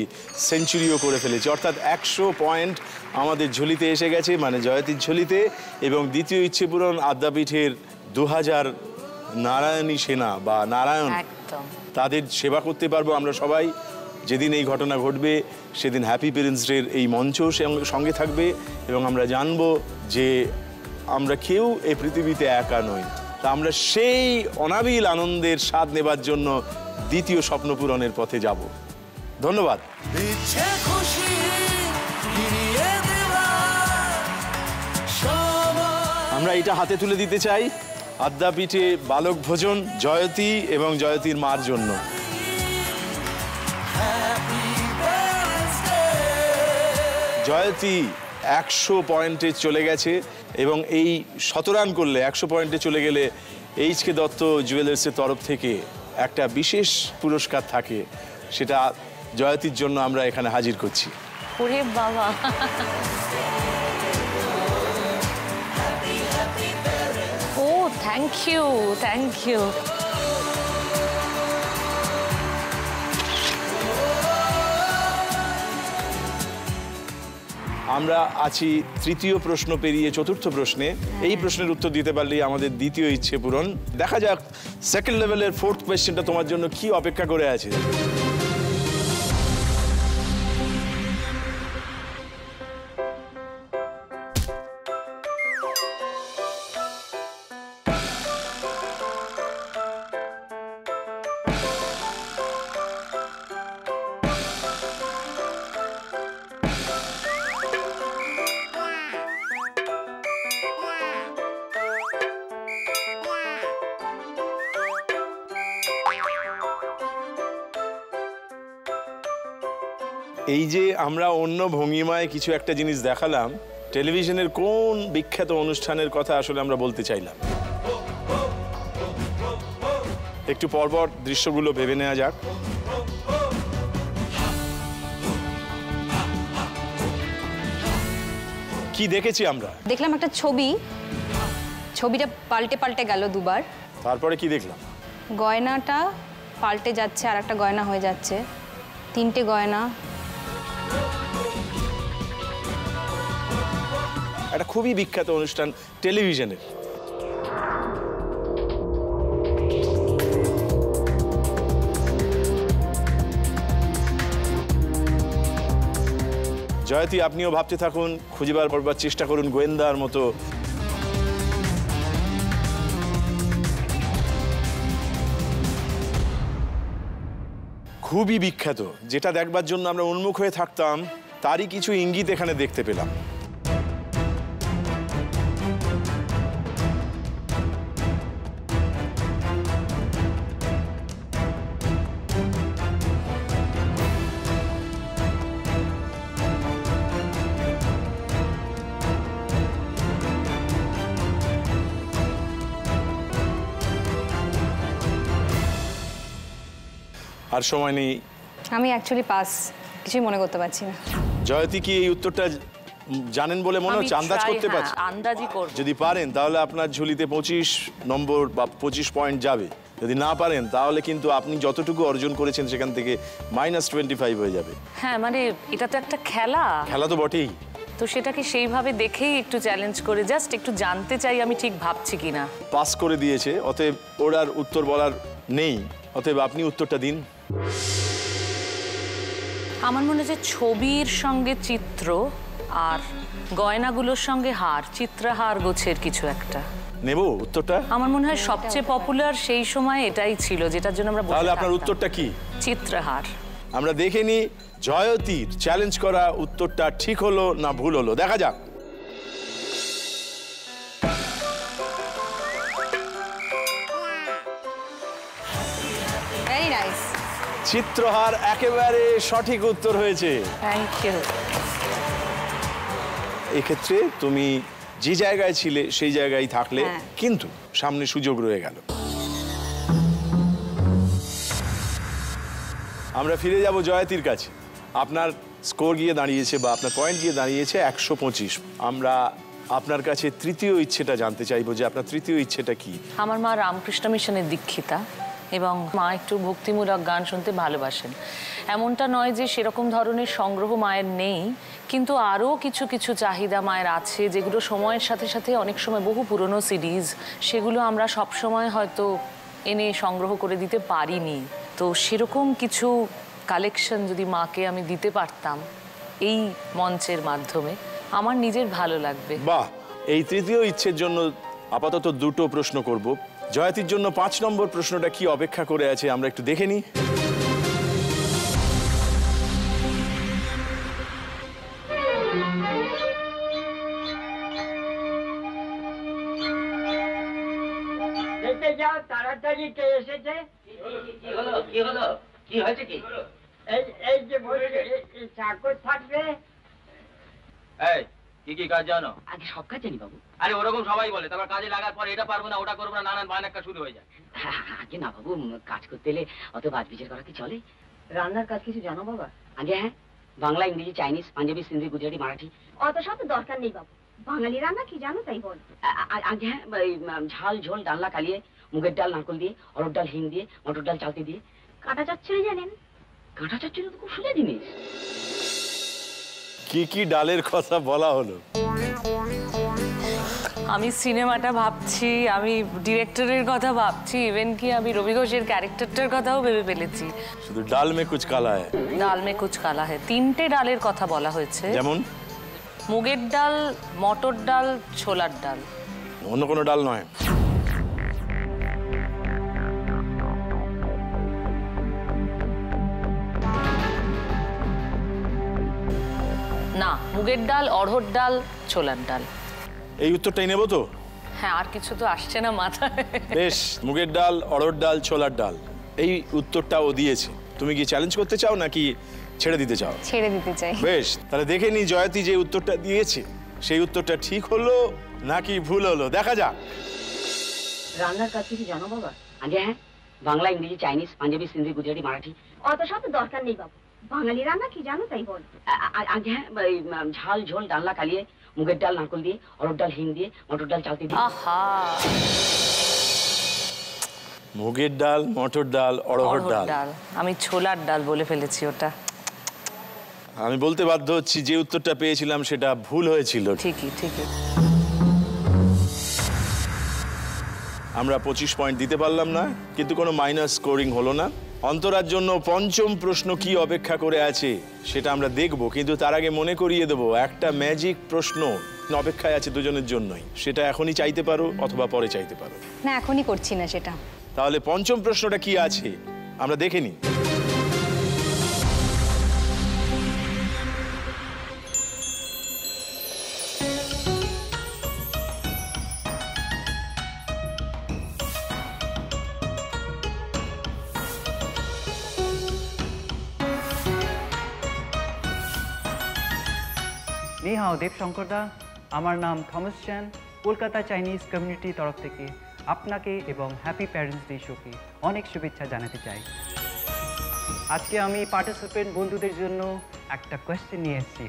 সেঞ্চুরিও করে ফেলেছি, অর্থাৎ 100 পয়েন্ট আমাদের ঝুলিতে এসে গেছে, মানে জয়তীর ঝুলিতে। এবং দ্বিতীয় ইচ্ছে পূরণ আদ্যাপীঠের 2000 নারায়ণী সেনা বা নারায়ণ, তাদের সেবা করতে পারবো আমরা সবাই। যেদিন এই ঘটনা ঘটবে সেদিন হ্যাপি পেরেন্টস ডের এই মঞ্চ সঙ্গে থাকবে এবং আমরা জানবো যে আমরা কেউ এই পৃথিবীতে একা নই। তা আমরা সেই অনাবিল আনন্দের স্বাদ নেবার জন্য দ্বিতীয় স্বপ্ন পূরণের পথে যাব। ধন্যবাদ। আমরা এটা হাতে তুলে দিতে চাই আদ্যাপীঠে বালক ভোজন জয়তী এবং জয়তীর মার জন্য। জয়তী 100 পয়েন্টে চলে গেছে এবং এই 17 রান করলে 100 পয়েন্টে চলে গেলে এইচ.কে. দত্ত জুয়েলার্সের তরফ থেকে একটা বিশেষ পুরস্কার থাকে, সেটা জয়তীর জন্য আমরা এখানে হাজির করছি। ওরে বাবা, ও থ্যাংক ইউ, থ্যাংক ইউ। আমরা আছি তৃতীয় প্রশ্ন পেরিয়ে চতুর্থ প্রশ্নে। এই প্রশ্নের উত্তর দিতে পারলেই আমাদের দ্বিতীয় ইচ্ছে পূরণ। দেখা যাক সেকেন্ড লেভেলের 4th কোয়েশ্চেনটা তোমার জন্য কি অপেক্ষা করে আছে। এই যে আমরা অন্য ভঙ্গিমায় কিছু একটা জিনিস দেখালাম, টেলিভিশনের কোন বিখ্যাত অনুষ্ঠানের কথা আসলে আমরা বলতে চাইলাম। একটু পরপর দৃশ্যগুলো ভেবে নেওয়া যাক। কি দেখেছি আমরা? দেখলাম একটা ছবি, ছবিটা পাল্টে পাল্টে গেল দুবার। তারপরে কি দেখলাম? গয়নাটা পাল্টে যাচ্ছে আর একটা গয়না হয়ে যাচ্ছে, 3টে গয়না। একটা খুবই বিখ্যাত অনুষ্ঠান টেলিভিশনের। জয়তী, আপনিও ভাবতে থাকুন, খুঁজে করবার চেষ্টা করুন গোয়েন্দার মতো। খুবই বিখ্যাত, যেটা দেখবার জন্য আমরা উন্মুখ হয়ে থাকতাম, তারই কিছু ইঙ্গিত এখানে দেখতে পেলাম। আর সময় নেই, আমি অ্যাকচুয়ালি পাস, কিছুই মনে করতে পারছি না। জয়তী কি এই উত্তরটা জানেন বলে মনে হচ্ছে? আন্দাজ করতে পারছেন? আন্দাজই করব। যদি পারেন তাহলে আপনার ঝুলিতে 25 নম্বর বা 25 পয়েন্ট যাবে। যদি না পারেন তাহলে কিন্তু আপনি যতটুকু অর্জন করেছেন সেখান থেকে -25 হয়ে যাবে। হ্যাঁ, মানে এটা তো একটা খেলা। খেলা তো বটেই। তো সেটাকে সেইভাবে দেখেই একটু চ্যালেঞ্জ করে জাস্ট একটু জানতে চাই আমি ঠিক ভাবছি কিনা। পাস করে দিয়েছে, অতএব ওর আর উত্তর বলার নেই, অতএব আপনি উত্তরটা দিন। আমার মনে হয় ছবির সঙ্গে চিত্র আর গয়নাগুলোর সঙ্গে হার, চিত্রহার গোছের কিছু একটা। নেব উত্তরটা? আমার মনে হয় সবচেয়ে পপুলার সেই সময় এটাই ছিল, যেটার জন্য আমরা বসে থাকতাম। তাহলে আপনার উত্তরটা কি? চিত্রহার। আমরা দেখে নিই জয়তীর চ্যালেঞ্জ করা উত্তরটা ঠিক হলো না ভুল হলো। দেখা যাক। Very nice. চিত্রহার একেবারে সঠিক উত্তর হয়েছে। Thank you. এক্ষেত্রে তুমি যে জায়গায় ছিলে সেই জায়গায় থাকলে, কিন্তু সামনে সুযোগ রয়ে গেল। আমরা ফিরে যাব জয়তীর কাছে। আপনার স্কোর গিয়ে দাঁড়িয়েছে বা আপনার পয়েন্ট গিয়ে দাঁড়িয়েছে 125। আমরা আপনার কাছে তৃতীয় ইচ্ছেটা জানতে চাইবো যে আপনার তৃতীয় ইচ্ছেটা কি। আমার মা রামকৃষ্ণ মিশনের দীক্ষিতা এবং মা একটু ভক্তিমূলক গান শুনতে ভালোবাসেন। এমনটা নয় যে সেরকম ধরনের সংগ্রহ মায়ের নেই, কিন্তু আরও কিছু কিছু চাহিদা মায়ের আছে যেগুলো সময়ের সাথে সাথে অনেক সময় বহু পুরনো সিরিজ, সেগুলো আমরা সব সময় হয়তো এনে সংগ্রহ করে দিতে পারিনি। তো সেরকম কিছু কালেকশন যদি মাকে আমি দিতে পারতাম এই মঞ্চের মাধ্যমে, আমার নিজের ভালো লাগবে। বাহ, এই তৃতীয় ইচ্ছের জন্য আপাতত দুটো প্রশ্ন করব। জয়তীর জন্য 5 নম্বর প্রশ্নটা কি অপেক্ষা করে আছে আমরা একটু দেখে নিই। দেখতে যাও তাড়াতাড়ি কে এসেছে। কি হলো কি হলো কি হয়েছে কি? এই যে চাকর থাকবে। এই কি কি কাজ জানো? আগে সব কাজ জানি বাবু। আরে ওরকম সবাই বলে, তারপর কাজে লাগার পর এটা পারবো না ওটা করবো না, নানান বায়নাক্কা শুরু হয়ে যায়। আগে না বাবু, কাজ করতে এলে অত বাজ বিচার করা কি চলে? রান্নার কাজ কিছু জানো বাবা? আগে হ্যাঁ, বাংলা, ইংরেজি, চাইনিজ, পাঞ্জাবি, সিন্ধি, গুজরাটি, মারাঠি। অত সব দরকার নেই বাবু, বাঙালি রান্না কি জানো তাই বল। আগে হ্যাঁ, ঝাল ঝোল ডালনা কালিয়ে, মুগের ডাল নারকল দিয়ে, অরড় ডাল হিং দিয়ে, মটর ডাল চালতে দিয়ে। কাঁটা চচ্চড়ি জানেন? কাঁটা চচ্চড়ি তো খুব সোজা জিনিস। কি কি ডালের কথা বলা হলো? আমি সিনেমাটা ভাবছি, আমি ডিরেক্টরের কথা ভাবছি, ইভেন কি আমি রবি ঘোষের ক্যারেক্টারটার কথাও ভেবে ফেলেছি। শুধু ডাল মে কুছ কালা হ্যায়। ডাল মে কুছ কালা হ্যায়, 3টে ডালের কথা বলা হয়েছে। যেমন মুগের ডাল, মটর ডাল, ছোলার ডাল। অন্য কোনো ডাল নয়? না, মুগের ডাল, অড়হর ডাল, ছোলার ডাল। এই উত্তরটাই নেব তো? হ্যাঁ, আর কিছু তো আসছে না মাথায়। বেশ, মুগের ডাল, অড়হর ডাল, ছোলার ডাল, এই উত্তরটা ও দিয়েছে। তুমি কি চ্যালেঞ্জ করতে চাও নাকি ছেড়ে দিতে চাও? ছেড়ে দিতে চাই। বেশ, তাহলে দেখে নি জয়তী যে উত্তরটা দিয়েছে সেই উত্তরটা ঠিক হলো নাকি ভুল হলো। দেখা যাক। রান্নার কাজ কিছু জানো বাবা? আগে হ্যাঁ, বাংলা, ইংরেজি, চাইনিজ, পাঞ্জাবি, সিন্ধি, গুজরাটি, মারাঠি। অত সব দরকার নেই বাবু, বাঙালি রান্না কি জানো তাই বল। আগে হ্যাঁ, ঝাল ঝোল ডালনা কালিয়ে, মুগের ডাল নারকল দিয়ে, অরড় ডাল হিং দিয়ে, মটর ডাল চালতে দিয়ে। আহা, মুগের ডাল, মটর ডাল, অড়হর ডাল। আমি ছোলার ডাল বলে ফেলেছি ওটা। আমি বলতে বাধ্য হচ্ছি যে উত্তরটা পেয়েছিলাম সেটা ভুল হয়েছিল। ঠিকই ঠিকই। আমরা 25 পয়েন্ট দিতে পারলাম না, কিন্তু কোনো মাইনাস স্কোরিং হলো না। অন্তরার জন্য 5ম প্রশ্ন কি অপেক্ষা করে আছে সেটা আমরা দেখব, কিন্তু তার আগে মনে করিয়ে দেবো একটা ম্যাজিক প্রশ্ন অপেক্ষায় আছে দুজনের জন্যই। সেটা এখনই চাইতে পারো অথবা পরে চাইতে পারো। না, এখনই করছি না সেটা। তাহলে 5ম প্রশ্নটা কি আছে আমরা দেখে নিই। নি হাও দেবশঙ্কর দা, আমার নাম থমাস চ্যান, কলকাতা চাইনিজ কমিউনিটির তরফ থেকে আপনাকে এবং হ্যাপি প্যারেন্টস ডে শোকে অনেক শুভেচ্ছা জানাতে চাই। আজকে আমি পার্টিসিপেন্ট বন্ধুদের জন্য একটা কোয়েশ্চেন নিয়ে এসেছি।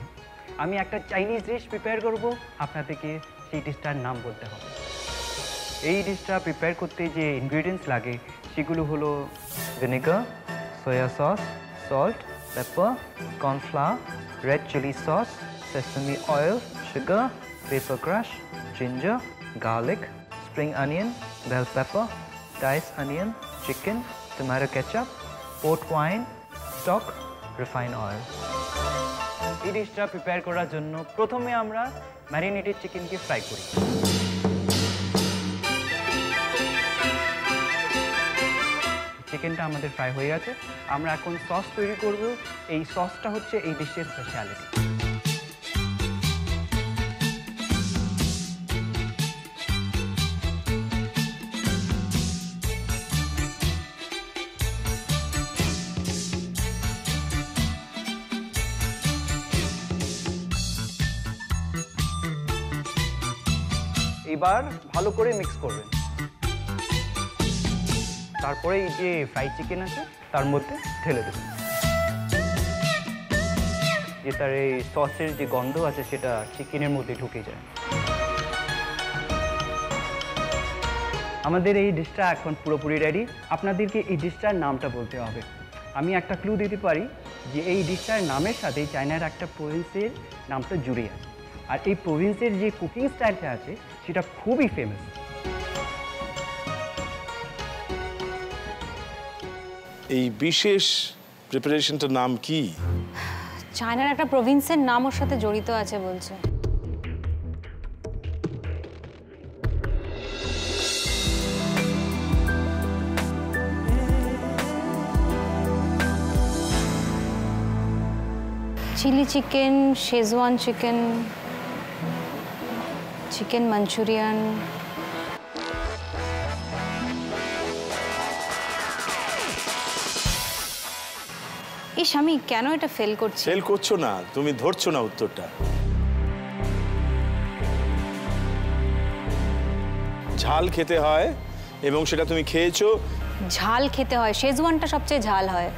আমি একটা চাইনিজ ডিশ প্রিপেয়ার করব, আপনাদেরকে সেই ডিশটার নাম বলতে হবে। এই ডিশটা প্রিপেয়ার করতে যে ইনগ্রিডিয়েন্টস লাগে সেগুলো হলো vinegar, soy sauce, salt, pepper, cornflour, red chilli sauce, sesame oil, sugar, paper crush, ginger, garlic, spring onion, bell pepper, diced onion, chicken, tomato ketchup, port wine, stock, refined oil. এই ডিশটা prepare করার জন্য প্রথমে আমরা marinated চিকেনকে fry করি। চিকেনটা আমাদের fry হয়ে গেছে। আমরা এখন সস তৈরি করব। এই সসটা হচ্ছে এই ডিশের স্পেশালিটি। এবার ভালো করে মিক্স করবেন। তারপরে এই যে ফ্রাই চিকেন আছে তার মধ্যে ঢেলে দেবেন। যে তার এই সসের যে গন্ধ আছে সেটা চিকেনের মধ্যে ঢুকে যায়। আমাদের এই ডিশটা এখন পুরোপুরি রেডি। আপনাদেরকে এই ডিশটার নামটা বলতে হবে। আমি একটা ক্লু দিতে পারি যে এই ডিশটার নামের সাথে চায়নার একটা প্রভিন্সের নামটা জুড়ে আছে। আর এই প্রভিন্সের যে কুকিং স্টাইলটা আছে সেটা খুবই ফেমাস। এই বিশেষ প্রিপারেশনটার নাম কি? চায়নার একটা প্রভিন্সের নাম ওর সাথে জড়িত আছে বলছে। Chilli chicken, Schezwan chicken, chicken Manchurian. ইস, আমি কেন এটা ফেল করছি? ফেল করছো না, তুমি ধরছো না উত্তরটা। ঝাল খেতে হয় এবং সেটা তুমি খেয়েছো। ঝাল খেতে হয়, শেজওয়ানটা সবচেয়ে ঝাল হয়,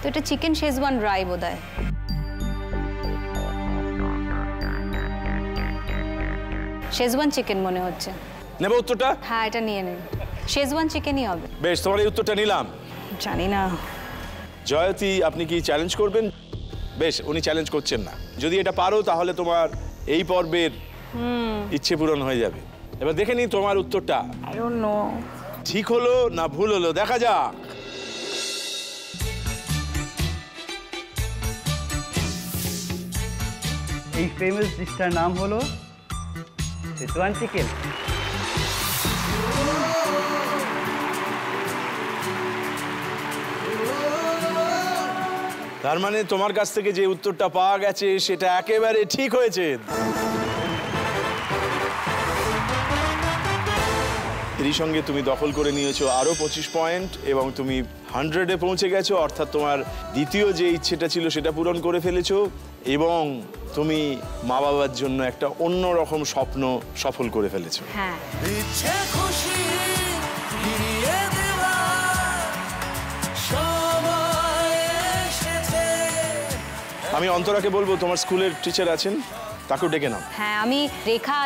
তো এটা চিকেন শেজওয়ান রাই বোধহয়। শেজওয়ান চিকেন মনে হচ্ছে। নেবো উত্তরটা? হ্যাঁ, এটা নিয়ে নিন, শেজওয়ান চিকেনই হবে। বেশ, তোমার এই উত্তরটা নিলাম। জানি না। জয়তী, আপনি কি চ্যালেঞ্জ করবেন? বেশ, উনি চ্যালেঞ্জ করছেন না। যদি এটা পারো তাহলে তোমার এই পর্বের ইচ্ছে পূরণ হয়ে যাবে। এবার দেখে নিই তোমার উত্তরটা আই ডোন্ট নো ঠিক হলো না ভুল হলো, দেখা যাক। এই ফেমাস ডিশটার নাম হলো শেজওয়ান চিকেন। তার মানে তোমার কাছ থেকে যে উত্তরটা পাওয়া গেছে সেটা একেবারে ঠিক হয়েছে। এরই সঙ্গে তুমি দখল করে নিয়েছো আরো 25 পয়েন্ট এবং তুমি 100-এ পৌঁছে গেছো, অর্থাৎ তোমার দ্বিতীয় যে ইচ্ছেটা ছিল সেটা পূরণ করে ফেলেছো এবং তুমি মা বাবার জন্য একটা অন্যরকম স্বপ্ন সফল করে ফেলেছো। হ্যাঁ, আমি অন্তরাকে বলবো তোমার স্কুলের টিচার আছেন, তাকেও ডেকে নাও। হ্যাঁ, আমি রেখা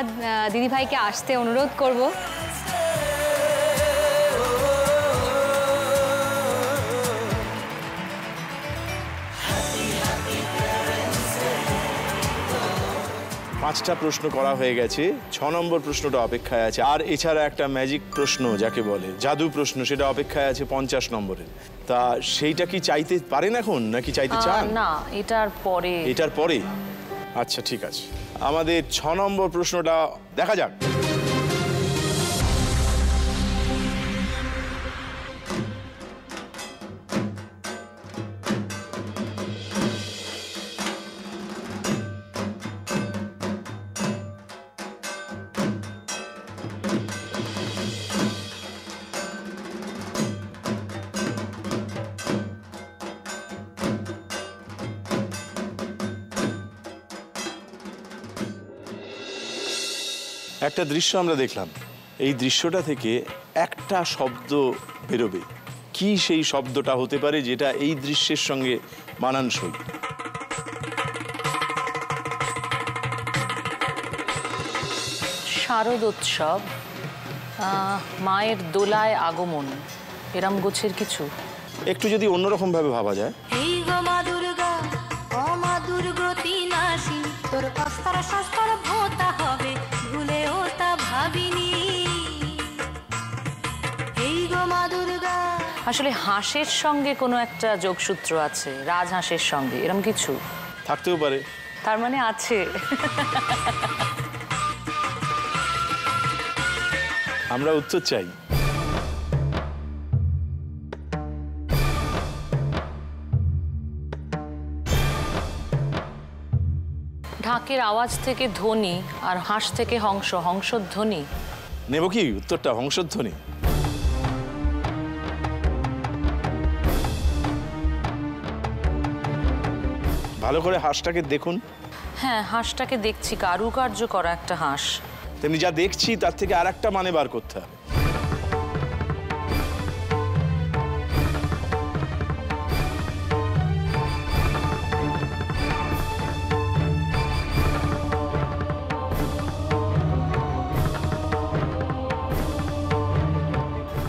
দিদিভাইকে আসতে অনুরোধ করব। পাঁচটা প্রশ্ন করা হয়ে গেছে, 6 নম্বর প্রশ্নটা অপেক্ষায় আছে। আর এছাড়া একটা ম্যাজিক প্রশ্ন যাকে বলে জাদু প্রশ্ন, সেটা অপেক্ষায় আছে 50 নম্বরের। তা সেইটা কি চাইতে পারেন এখন নাকি চাইতে চান? না, এটার পরে। এটার পরে? আচ্ছা, ঠিক আছে। আমাদের 6 নম্বর প্রশ্নটা দেখা যাক। একটা দৃশ্য আমরা দেখলাম, এই দৃশ্যটা থেকে একটা শব্দ বেরোবে। কি সেই শব্দটা হতে পারে যেটা এই দৃশ্যের সঙ্গে মানানসই? শারদোৎসব, মায়ের দোলায় আগমন, এরম গোছের কিছু। একটু যদি অন্যরকম ভাবে ভাবা যায়। এই গো মা দুর্গা, ও মা দুর্গতি নাসি, তোর অস্ত্র শস্ত্র ভোতা হবে, ভুলেও তা ভাবিনি। এই গো মা দুর্গা। আসলে হাঁসের সঙ্গে কোনো একটা যোগসূত্র আছে, রাজহাঁসের সঙ্গে, এরম কিছু থাকতেও পারে। তার মানে আছে। আমরা উত্তর চাই। কাকের আওয়াজ থেকে ধ্বনি আর হাঁস থেকে হংস, হংসর ধ্বনি। নেব কি উত্তরটা? হংসধ্বনি। ভালো করে হাঁসটাকে দেখুন। হ্যাঁ, হাঁসটাকে দেখছি, কারুকার্য করা একটা হাঁস। তেমনি যা দেখছি তার থেকে আর একটা মানে বার করতে হবে।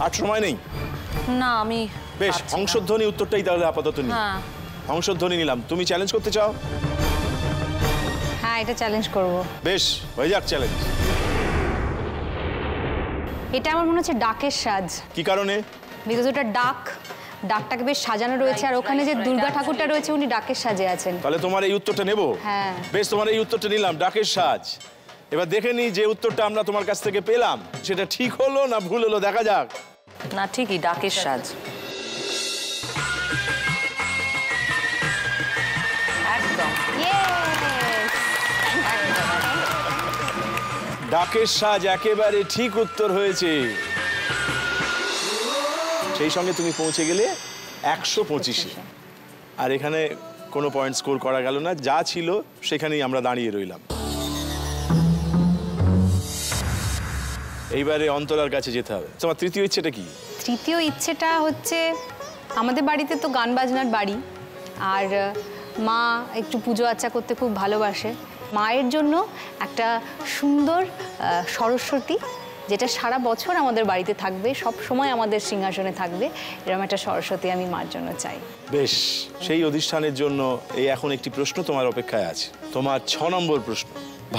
আর সময় নেই না, আমি বেশ হংসধ্বনি উত্তরটাই তাহলে আপাতত নিই। হ্যাঁ, হংসধ্বনি নিলাম। তুমি চ্যালেঞ্জ করতে চাও? হ্যাঁ, এটা চ্যালেঞ্জ করব। বেশ, হয়ে যাক চ্যালেঞ্জ। এটা আমার মনে হচ্ছে ডাকের সাজ। কি কারণে? বিকজ ওটা ডাকটাকে বেশ সাজানো রয়েছে, আর ওখানে যে দুর্গা ঠাকুরটা রয়েছে উনি ডাকের সাজে আছেন। তাহলে তোমার এই উত্তরটা নেব? হ্যাঁ। বেশ, তোমার এই উত্তরটা নিলাম, ডাকের সাজ। এবার দেখে নিই যে উত্তরটা আমরা তোমার কাছ থেকে পেলাম সেটা ঠিক হলো না ভুল হলো, দেখা যাক। না, ঠিকই, ডাকের সাজ। একদম। ডাকের সাজ একেবারে ঠিক উত্তর হয়েছে। সেই সঙ্গে তুমি পৌঁছে গেলে 125-এ। আর এখানে কোনো পয়েন্ট স্কোর করা গেল না, যা ছিল সেখানেই আমরা দাঁড়িয়ে রইলাম। এইবারে অন্তরার কাছে যেতে হবে। তোমার তৃতীয় ইচ্ছেটা কি? তৃতীয় ইচ্ছেটা হচ্ছে, আমাদের বাড়িতে তো গান বাজনার বাড়ি, আর মা একটু পুজো আর্চা করতে খুব ভালোবাসে। মায়ের জন্য একটা সুন্দর সরস্বতী, যেটা সারা বছর আমাদের বাড়িতে থাকবে, সব সময় আমাদের সিংহাসনে থাকবে, এরকম একটা সরস্বতী আমি মার জন্য চাই। বেশ, সেই অধিষ্ঠানের জন্য এই এখন একটি প্রশ্ন তোমার অপেক্ষায় আছে। তোমার 6 নম্বর প্রশ্ন।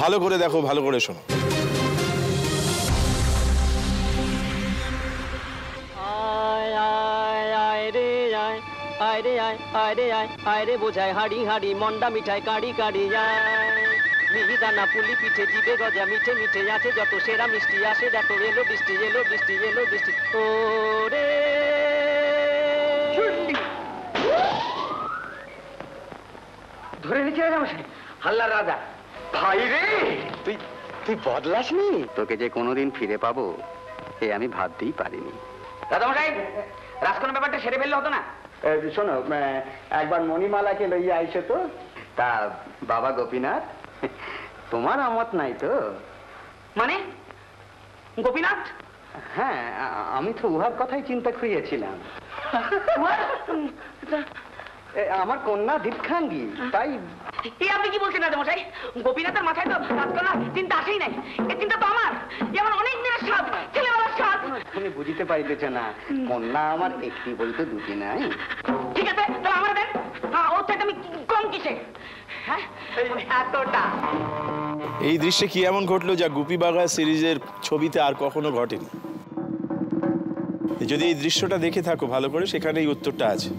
ভালো করে দেখো, ভালো করে শোনো। আয়রে বোঝায় হাড়ি হাড়ি মন্ডা মিঠাই কাড়ি কাড়ি যায়, মিহিদানা পুলি পিঠে জিবে গজা মিঠে মিঠে আছে যত, সেরা মিষ্টি আসে দেখো, এলো বৃষ্টি এলো বৃষ্টি এলো বৃষ্টি। ওরে ধরে নিচে রাজামশাই, হাল্লার রাজা। ভাই রে, তুই বদলাসনি। তোকে যে কোনোদিন ফিরে পাবো এ আমি ভাবতেই পারিনি। রাজামশাই, রাজকোন ব্যাপারটা সেরে ফেললে হতো না? শোনো, একবার মণিমালাকে লইয়া আইসো তো। তা বাবা গোপীনাথ, তোমার আমত নাই তো? মানে গোপীনাথ? হ্যাঁ, আমি তো উহার কথাই চিন্তা করিয়েছিলাম। আমার কন্যা দীপখাঙ্গী, তাই। আপনি কি বলছেন রাজামশাই? গোপীনাথের মাথায় তো রাজকন্যা চিন্তা আসেই নাই। এই চিন্তা তো আমার, যেমন অনেক দিনের সাধ, ছেলেবেলার সাধ। তুমি বুঝিতে পারিতেছ না, কন্যা আমার একটি বলতে দুটি নাই। ঠিক আছে, তাহলে আমার দেন। ওর থেকে আমি কম কিসে? হ্যাঁ, এতটা। এই দৃশ্যে কি এমন ঘটলো যা গুপি বাঘা সিরিজের ছবিতে আর কখনো ঘটেনি? যদি এই দৃশ্যটা দেখে থাকো ভালো করে, সেখানে এই উত্তরটা আছে।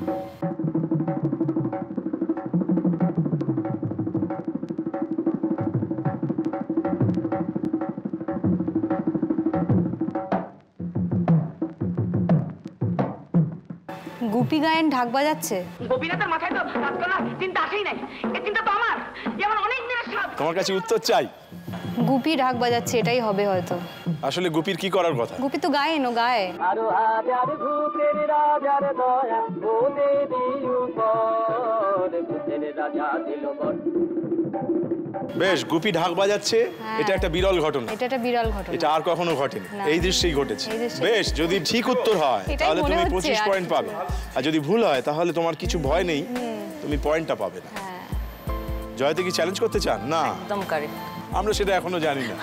গুপি গায়েন ঢাক বাজাচ্ছে। গোপীনাথের মাথায় তো রাজকন্যা চিন্তা আসেই নাই। এই চিন্তা তো আমার, যেমন অনেক দিনের সাধ। তোমার কাছে উত্তর চাই। গুপি ঢাক বাজাচ্ছে, এটাই হবে হয়তো। আসলে গুপির কি করার কথা? গুপি তো গায়েন, ও গায়ে। আরো হাজার ভূতের রাজার দয়া, ও দেবী উপর, ভূতের রাজা দিল বর। বেশ, গুপি ঢাক বাজাচ্ছে, এটা একটা বিরল ঘটনা। এটা একটা বিরল ঘটনা, এটা আর কখনো ঘটেনি, এই দৃশ্যেই ঘটেছে। এই দৃশ্যেই। বেশ, যদি ঠিক উত্তর হয় তাহলে তুমি 25 পয়েন্ট পাবে, আর যদি ভুল হয় তাহলে তোমার কিছু ভয় নেই, তুমি পয়েন্টটা পাবে না। জয়তে কি চ্যালেঞ্জ করতে চান? না, একদম কারেক্ট। আমরা সেটা এখনো জানি না।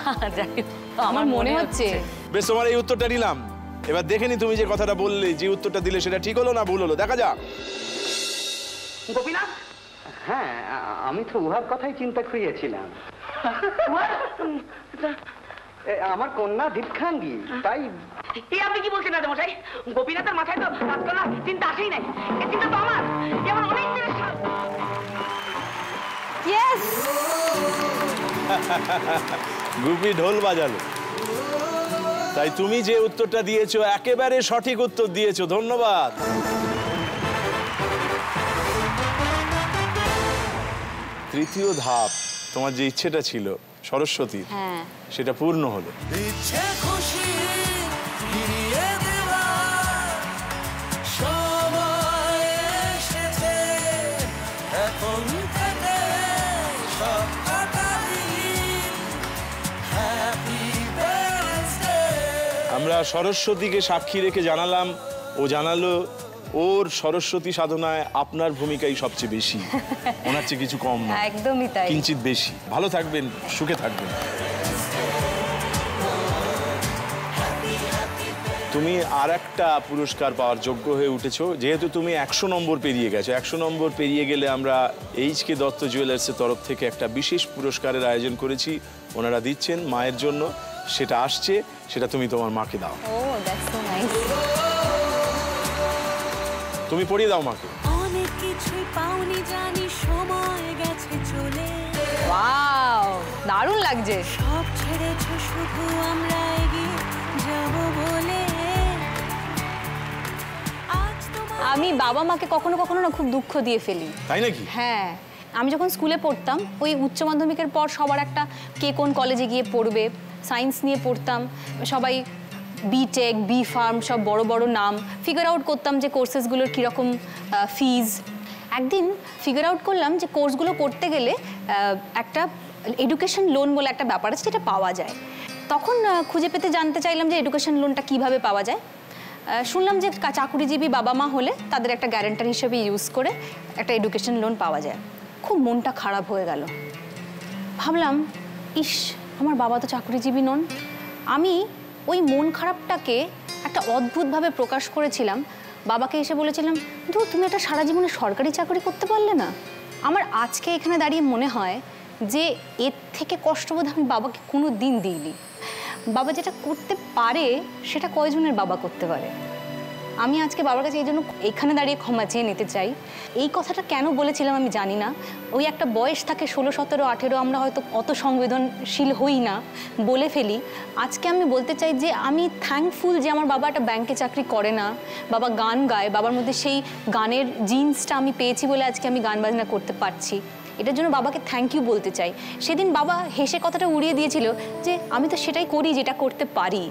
আমার মনে হচ্ছে। বেশ, তোমার এই উত্তরটা নিলাম। এবার দেখে নি তুমি যে কথাটা বললে, যে উত্তরটা দিলে সেটা ঠিক হলো না ভুল হলো, দেখা যাক। গোপীনাথ? হ্যাঁ, আমি তো উহার কথাই চিন্তা করিয়েছিলাম। আমার কন্যা দীপখাঙ্গী, তাই। আপনি কি বলছেন রাজামশাই? গোপীনাথের মাথায় তো রাজকন্যা চিন্তা আসেই নাই। এই চিন্তা তো আমার, যেমন অনেক দিনের সাধ। ইয়েস! গুপি ঢোল বাজালো। তাই তুমি যে উত্তরটা দিয়েছো একেবারে সঠিক উত্তর দিয়েছো, ধন্যবাদ। তৃতীয় ধাপ, তোমার যে ইচ্ছেটা ছিল সরস্বতী, হ্যাঁ, সেটা পূর্ণ হলো। আমরা সরস্বতীকে সাক্ষী রেখে জানালাম, ও জানালো ওর সরস্বতী সাধনায় আপনার ভূমিকাই সবচেয়ে বেশি, ওনার চেয়ে কিছু কম না, একদমই তাই, কিঞ্চিত বেশি। ভালো থাকবেন, সুখে থাকবেন। তুমি আর একটা পুরস্কার পাওয়ার যোগ্য হয়ে উঠেছো, যেহেতু তুমি 100 নম্বর পেরিয়ে গেছো। 100 নম্বর পেরিয়ে গেলে আমরা এইচ.কে. দত্ত জুয়েলার্সের তরফ থেকে একটা বিশেষ পুরস্কারের আয়োজন করেছি, ওনারা দিচ্ছেন মায়ের জন্য। সেটা আসছে, সেটা তুমি তোমার মাকে দাও। তুমি পড়িয়ে দাও মাকে। অনেক কিছুই পাওনি জানি, সময় গেছে চলে। ওয়াও, দারুণ লাগছে। সব ছেড়েছো শুধু আমরা এগিয়ে যাব বলে। আমি বাবা মাকে কখনো কখনো না খুব দুঃখ দিয়ে ফেলি। তাই নাকি? হ্যাঁ, আমি যখন স্কুলে পড়তাম, ওই উচ্চ মাধ্যমিকের পর সবার একটা কে কোন কলেজে গিয়ে পড়বে, সায়েন্স নিয়ে পড়তাম, সবাই বিটেক, বি ফার্ম, সব বড় বড় নাম। ফিগার আউট করতাম যে কোর্সেসগুলোর কীরকম ফিজ। একদিন ফিগার আউট করলাম যে কোর্সগুলো করতে গেলে একটা এডুকেশন লোন বলে একটা ব্যাপার আছে, যেটা পাওয়া যায়। তখন খুঁজে পেতে জানতে চাইলাম যে এডুকেশন লোনটা কিভাবে পাওয়া যায়। শুনলাম যে চাকুরিজীবী বাবা মা হলে তাদের একটা গ্যারান্টার হিসেবে ইউজ করে একটা এডুকেশন লোন পাওয়া যায়। খুব মনটা খারাপ হয়ে গেল। ভাবলাম, ইস, আমার বাবা তো চাকুরিজীবী নন। আমি ওই মন খারাপটাকে একটা অদ্ভুতভাবে প্রকাশ করেছিলাম। বাবাকে এসে বলেছিলাম, ধুর, তুমি একটা সারা জীবনে সরকারি চাকরি করতে পারলে না। আমার আজকে এখানে দাঁড়িয়ে মনে হয় যে এর থেকে কষ্টবোধ আমি বাবাকে কোনো দিন দিইনি। বাবা যেটা করতে পারে সেটা কয়জনের বাবা করতে পারে। আমি আজকে বাবার কাছে এই জন্য এখানে দাঁড়িয়ে ক্ষমা চেয়ে নিতে চাই। এই কথাটা কেন বলেছিলাম আমি জানি না। ওই একটা বয়স থাকে 16, 17, 18, আমরা হয়তো অত সংবেদনশীল হই না, বলে ফেলি। আজকে আমি বলতে চাই যে আমি থ্যাঙ্কফুল যে আমার বাবা একটা ব্যাংকে চাকরি করে না, বাবা গান গায়, বাবার মধ্যে সেই গানের জিন্সটা আমি পেয়েছি বলে আজকে আমি গান বাজনা করতে পারছি। এটার জন্য বাবাকে থ্যাংক ইউ বলতে চাই। সেদিন বাবা হেসে কথাটা উড়িয়ে দিয়েছিল যে আমি তো সেটাই করি যেটা করতে পারি।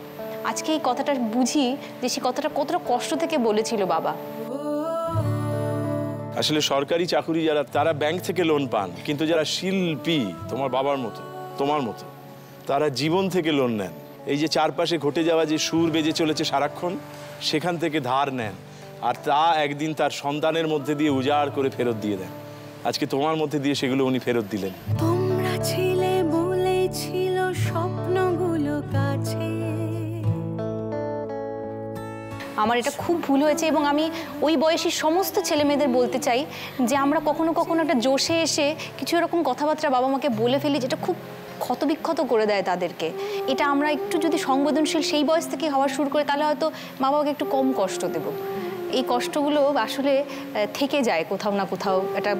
আজকে এই কথাটা বুঝি যে সে কথাটা কতটা কষ্ট থেকে বলেছিল বাবা। আসলে সরকারি চাকুরি যারা, তারা ব্যাংক থেকে লোন পান, কিন্তু যারা শিল্পী, তোমার বাবার মতো, তোমার মতো, তারা জীবন থেকে লোন নেন। এই যে চারপাশে ঘটে যাওয়া যে সুর বেজে চলেছে সারাক্ষণ, সেখান থেকে ধার নেন, আর তা একদিন তার সন্তানের মধ্যে দিয়ে উজাড় করে ফেরত দিয়ে দেন। আজকে তোমার মধ্যে দিয়ে সেগুলো উনি ফেরত দিলেন। তোমরা ছিলে বলেই ছিল স্বপ্নগুলো কাছে। আমার এটা খুব ভুল হয়েছে এবং আমি ওই বয়সী সমস্ত ছেলে মেয়েদের বলতে চাই যে আমরা কখনো কখনো একটা জোশে এসে কিছু এরকম কথাবার্তা বাবা মাকে বলে ফেলি, যেটা খুব ক্ষতবিক্ষত করে দেয় তাদেরকে। এটা আমরা একটু যদি সংবেদনশীল সেই বয়স থেকে হওয়া শুরু করে, তাহলে হয়তো মা বাবাকে একটু কম কষ্ট দেব। এই কষ্টগুলো আসলে থেকে যায় কোথাও না কোথাও, একটা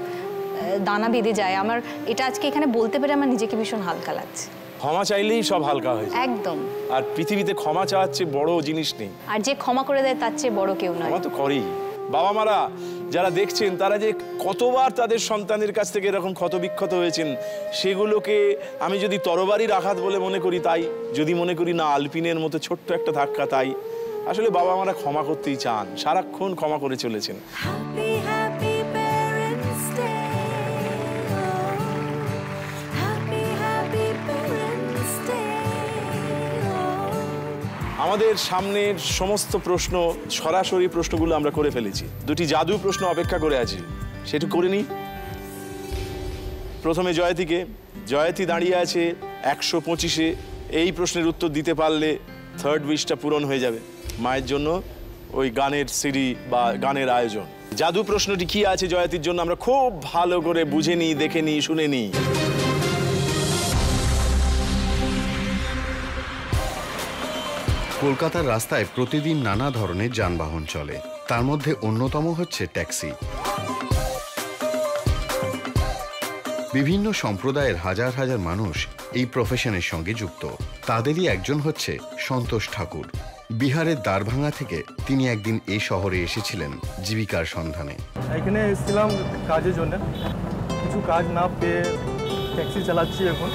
দানা বেঁধে যায়। আমার এটা আজকে এখানে বলতে পেরে আমার নিজেকে ভীষণ হালকা লাগছে। ক্ষমা চাইলেই সব হালকা হয়ে যায়। একদম। আর পৃথিবীতে ক্ষমা চাওয়ার চেয়ে বড় জিনিস নেই। আর যে ক্ষমা করে দেয় তার চেয়ে বড় কেউ নয়। ক্ষমা তো করেই। বাবা মারা যারা দেখছেন, তারা যে কতবার তাদের সন্তানের কাছ থেকে এরকম ক্ষতবিক্ষত হয়েছেন, সেগুলোকে আমি যদি তরবারির আঘাত বলে মনে করি তাই, যদি মনে করি না আলপিনের মতো ছোট্ট একটা ধাক্কা তাই। আসলে বাবা মারা ক্ষমা করতেই চান, সারাক্ষণ ক্ষমা করে চলেছেন। আমাদের সামনের সমস্ত প্রশ্ন, সরাসরি প্রশ্নগুলো আমরা করে ফেলেছি। দুটি জাদু প্রশ্ন অপেক্ষা করে আছি, সেটা করে নিই। প্রথমে জয়তীকে। জয়তী দাঁড়িয়ে আছে 125-এ। এই প্রশ্নের উত্তর দিতে পারলে থার্ড উইশটা পূরণ হয়ে যাবে। মায়ের জন্য ওই গানের সিডি বা গানের আয়োজন। জাদু প্রশ্নটি কি আছে জয়তীর জন্য আমরা খুব ভালো করে বুঝে নিই, দেখে নিই, শুনে নিই। কলকাতার রাস্তায় প্রতিদিন নানা ধরনের যানবাহন চলে, তার মধ্যে অন্যতম হচ্ছে ট্যাক্সি। বিভিন্ন সম্প্রদায়ের হাজার হাজার মানুষ এই প্রফেশনের সঙ্গে যুক্ত। তাদেরই একজন হচ্ছে সন্তোষ ঠাকুর। বিহারের দ্বারভাঙা থেকে তিনি একদিন এই শহরে এসেছিলেন জীবিকার সন্ধানে। এখানে এসেছিলাম কাজের জন্য, কিছু কাজ না পেয়ে ট্যাক্সি চালাচ্ছি এখন।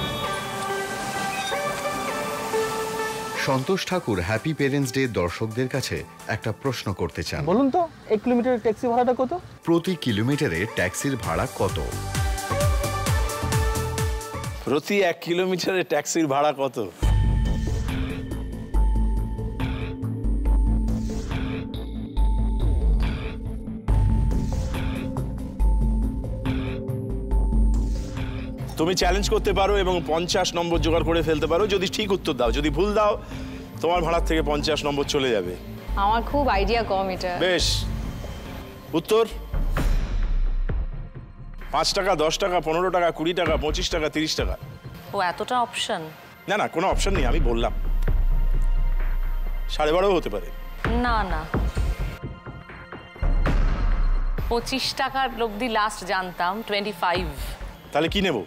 সন্তোষ ঠাকুর হ্যাপি পেরেন্টস ডে দর্শকদের কাছে একটা প্রশ্ন করতে চান। বলুন তো 1 কিলোমিটারের ট্যাক্সি ভাড়াটা কত? প্রতি কিলোমিটারে ট্যাক্সির ভাড়া কত? প্রতি 1 কিলোমিটারে ট্যাক্সির ভাড়া কত? তুমি চ্যালেঞ্জ করতে পারো এবং 50 নম্বর জোগাড় করে ফেলতে পারো যদি ঠিক উত্তর দাও। যদি ভুল দাও তোমার ভাড়ার থেকে 50 নম্বর চলে যাবে। আমার খুব আইডিয়া কম এটা। বেশ, উত্তর 5 টাকা, 10 টাকা, 15 টাকা, 20 টাকা, 25 টাকা, 30 টাকা। ও এতটা অপশন? না না, কোনো অপশন নেই, আমি বললাম 12.5 হতে পারে। না না, 25 টাকার অবধি লাস্ট জানতাম, 25। তাহলে কি নেব?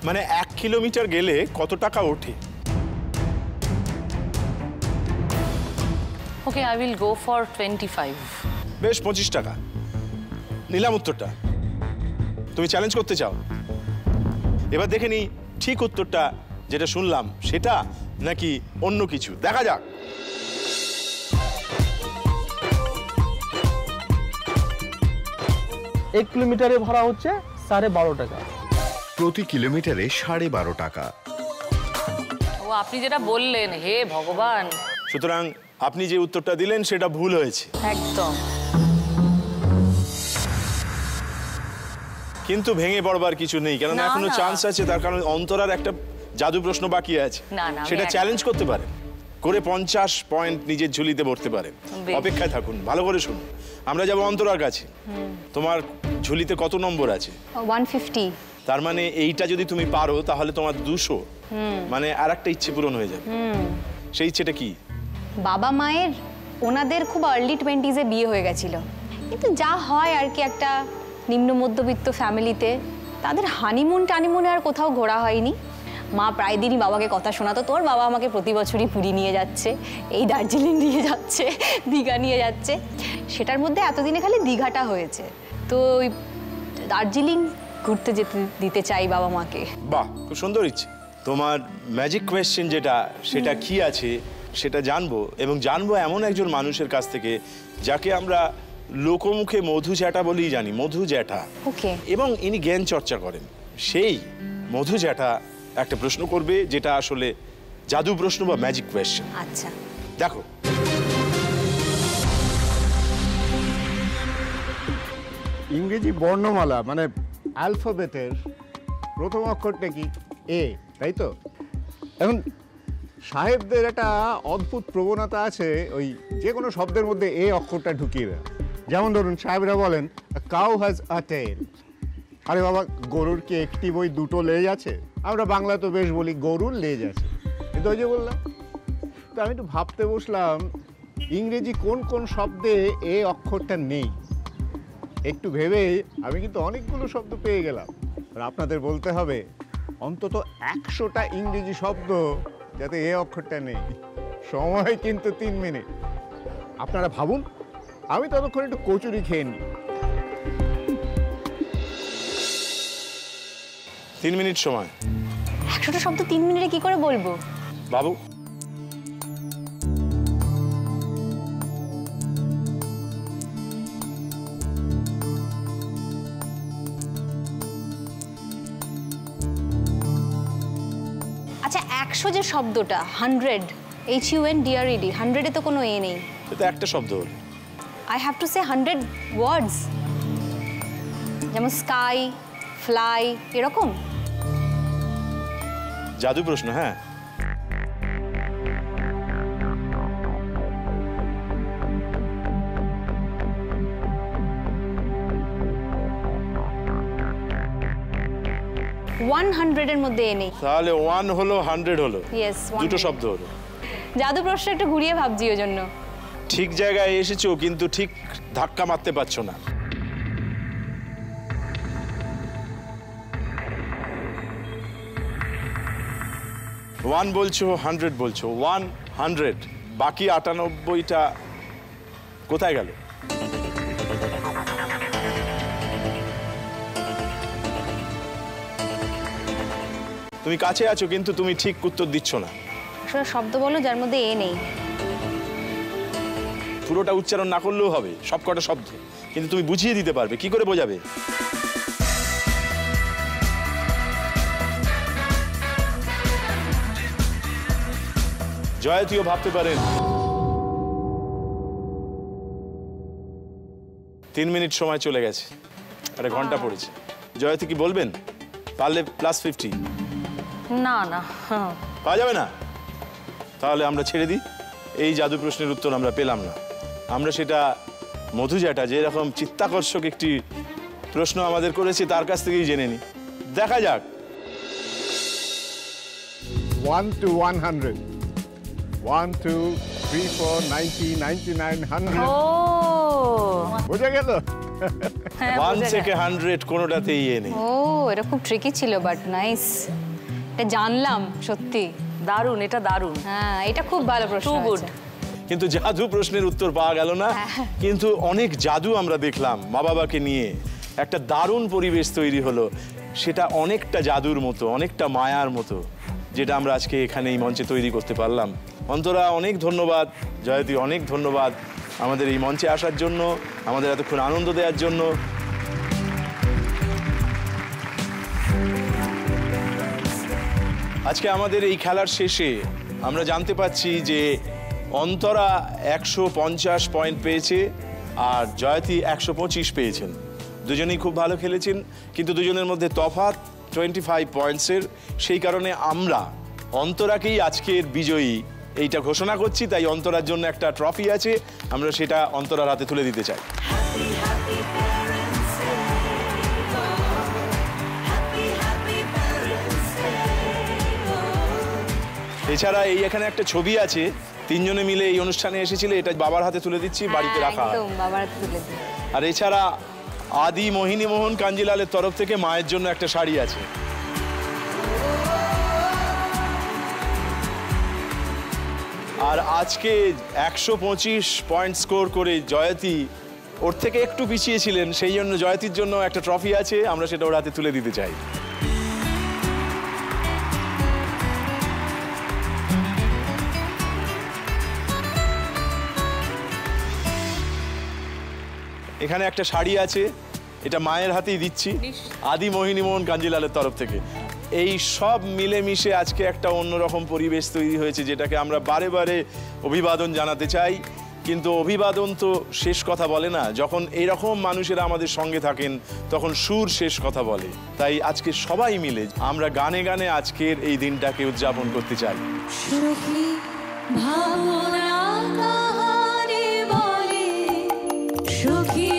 মানে 1 কিলোমিটার গেলে কত টাকা ওঠে? ওকে, আই উইল গো ফর 25। বেশ, 25 টাকা নিলাম উত্তরটা। তুমি চ্যালেঞ্জ করতে চাও? এবার দেখে নি ঠিক উত্তরটা যেটা শুনলাম সেটা নাকি অন্য কিছু। দেখা যাক। এক কিলোমিটারে ভাড়া হচ্ছে 12.5 টাকা। প্রতি কিলোমিটারে 12.5 টাকা। ও আপনি যেটা বললেন, হে ভগবান। সুতরাং আপনি যে উত্তরটা দিলেন সেটা ভুল হয়েছে। একদম। কিন্তু ভেঙে পড়বার কিছু নেই, কারণ এখনো চান্স আছে। তার কারণ অন্তরার একটা জাদু প্রশ্ন বাকি আছে, সেটা চ্যালেঞ্জ করতে পারে করে 50 পয়েন্ট নিজের ঝুলিতে ভরতে পারে। অপেক্ষায় থাকুন, ভালো করে শুনুন। আমরা যাব অন্তরার কাছে। তোমার ঝুলিতে কত নম্বর আছে? 150। তার মানে এইটা যদি তুমি পারো তাহলে তোমার 200, মানে আর একটা ইচ্ছে পূরণ হয়ে যাবে। সেই ইচ্ছেটা কি? বাবা মায়ের ওনাদের খুব আর্লি 20s-এ বিয়ে হয়ে গেছিল, কিন্তু যা হয় আর কি একটা নিম্ন মধ্যবিত্ত ফ্যামিলিতে তাদের হানিমুন টানিমুনে আর কোথাও ঘোরা হয়নি। মা প্রায় দিনই বাবাকে কথা শোনাতো, তোর বাবা আমাকে প্রতি বছরই পুরী নিয়ে যাচ্ছে, এই দার্জিলিং নিয়ে যাচ্ছে, দীঘা নিয়ে যাচ্ছে। সেটার মধ্যে এতদিনে খালি দীঘাটা হয়েছে, তো ওই দার্জিলিং ঘুরতে যেতে দিতে চাই বাবা মাকে। বাহ, খুব সুন্দর ইচ্ছে। তোমার ম্যাজিক কোয়েশ্চেন যেটা, সেটা কি আছে সেটা জানবো, এবং জানবো এমন একজন মানুষের কাছ থেকে যাকে আমরা লোকমুখে মধু জ্যাঠা বলেই জানি, মধু জ্যাঠা। ওকে। এবং ইনি জ্ঞান চর্চা করেন। সেই মধু জ্যাঠা একটা প্রশ্ন করবে যেটা আসলে জাদু প্রশ্ন বা ম্যাজিক কোয়েশ্চেন। আচ্ছা, দেখো। ইংরেজি বর্ণমালা মানে অ্যালফাবেটের প্রথম অক্ষরটা কি? এ, তাই তো? এখন সাহেবদের একটা অদ্ভুত প্রবণতা আছে ওই যে কোনো শব্দের মধ্যে এ অক্ষরটা ঢুকিয়ে দেয়। যেমন ধরুন সাহেবরা বলেন কাউ হ্যাজ আ টেল। আরে বাবা, গরুর কি একটি বই দুটো লেজ আছে? আমরা বাংলা তো বেশ বলি গরুর লেজ আছে, কিন্তু ওই যে বললাম। তো আমি একটু ভাবতে বসলাম ইংরেজি কোন কোন শব্দে এ অক্ষরটা নেই। একটু ভেবেই আমি কিন্তু অনেকগুলো শব্দ পেয়ে গেলাম। আর আপনাদের বলতে হবে অন্তত 100টা ইংরেজি শব্দ যাতে এ অক্ষরটা নেই। সময় কিন্তু 3 মিনিট। আপনারা ভাবুন, আমি ততক্ষণ একটু কচুরি খেয়ে নিই। 3 মিনিট সময়। 100টা শব্দ 3 মিনিটে কি করে বলবো বাবু? আচ্ছা, 100 যে শব্দটা 100, HUNDRED, 100-এ তো কোনো এ নেই। এটা একটা শব্দ হলো। I have to say 100 words, যেমন স্কাই, ফ্লাই, এরকম। জাদু প্রশ্ন। হ্যাঁ, এর মধ্যে এ নেই। তাহলে 1 হলো, 100 হলো। ইয়েস, দুটো শব্দ হলো। জাদু প্রশ্ন একটু ঘুরিয়ে ভাবছি ওই জন্য। ঠিক জায়গায় এসেছো, কিন্তু ঠিক ধাক্কা মারতে পারছো না। ওয়ান বলছো, 100 বলছো। 100 বাকি 98টা কোথায় গেল? তুমি কাছে আছো কিন্তু তুমি ঠিক উত্তর দিচ্ছ না। আসলে শব্দ বলো যার মধ্যে এ নেই। পুরোটা উচ্চারণ না করলেও হবে, সবকটা শব্দ, কিন্তু তুমি বুঝিয়ে দিতে পারবে। কি করে বোঝাবে? জয়তীও ভাবতে পারেন। 3 মিনিট সময় চলে গেছে, একটা ঘন্টা পড়েছে। জয়তী কি বলবেন? পারলে +50। না না, পাওয়া যাবে না? তাহলে আমরা ছেড়ে দিই। এই জাদু প্রশ্নের উত্তর আমরা পেলাম না। আমরা সেটা মধু জ্যাঠা যে এরকম চিত্তাকর্ষক একটি প্রশ্ন আমাদের করেছে তার কাছ থেকেই জেনে নিই। দেখা যাক। 1 to 100, 1 2 3 4 90 99 100। বোঝা গেল? 1 থেকে 100 কোনোটাতেই এ নেই। ও, এটা খুব ট্রিকি ছিল, বাট নাইস। এটা জানলাম সত্যি। দারুণ, এটা দারুণ। হ্যাঁ, এটা খুব ভালো প্রশ্ন। Too good. কিন্তু জাদু প্রশ্নের উত্তর পাওয়া গেল না। কিন্তু অনেক জাদু আমরা দেখলাম মা বাবাকে নিয়ে, একটা দারুণ পরিবেশ তৈরি হলো। সেটা অনেকটা জাদুর মতো, অনেকটা মায়ার মতো, যেটা আমরা আজকে এখানে এই মঞ্চে তৈরি করতে পারলাম। অন্তরা অনেক ধন্যবাদ, জয়তী অনেক ধন্যবাদ আমাদের এই মঞ্চে আসার জন্য, আমাদের এতক্ষণ আনন্দ দেওয়ার জন্য। আজকে আমাদের এই খেলার শেষে আমরা জানতে পারছি যে অন্তরা 150 পয়েন্ট পেয়েছে আর জয়তী 125 পেয়েছেন। দুজনেই খুব ভালো খেলেছেন, কিন্তু দুজনের মধ্যে তফাৎ 25 পয়েন্টসের। সেই কারণে আমরা অন্তরাকেই আজকের বিজয়ী এইটা ঘোষণা করছি। তাই অন্তরার জন্য একটা ট্রফি আছে, আমরা সেটা অন্তরার হাতে তুলে দিতে চাই। এছাড়া এই এখানে একটা ছবি আছে, 3 জনে মিলে এই অনুষ্ঠানে এসেছিল, এটা বাবার হাতে তুলে দিচ্ছি, বাড়িতে রাখা। একদম বাবার হাতে তুলে দিই। আর এছাড়া আদি মোহিনী মোহন কাঞ্জিলালের তরফ থেকে মায়ের জন্য একটা শাড়ি আছে। আর আজকে 125 পয়েন্ট স্কোর করে জয়তী ওর থেকে একটু পিছিয়ে ছিলেন, সেই জন্য জয়তীর জন্য একটা ট্রফি আছে, আমরা সেটা ওর হাতে তুলে দিতে চাই। এখানে একটা শাড়ি আছে, এটা মায়ের হাতেই দিচ্ছি, আদি মোহিনী মোহন কাঞ্জিলালের তরফ থেকে। এই সব মিলেমিশে আজকে একটা অন্যরকম পরিবেশ তৈরি হয়েছে, যেটাকে আমরা বারে বারে অভিবাদন জানাতে চাই। কিন্তু অভিবাদন তো শেষ কথা বলে না। যখন এরকম মানুষেরা আমাদের সঙ্গে থাকেন তখন সুর শেষ কথা বলে। তাই আজকে সবাই মিলে আমরা গানে গানে আজকের এই দিনটাকে উদযাপন করতে চাই। সুখী ভাবনা কাহারে বলে, সুখী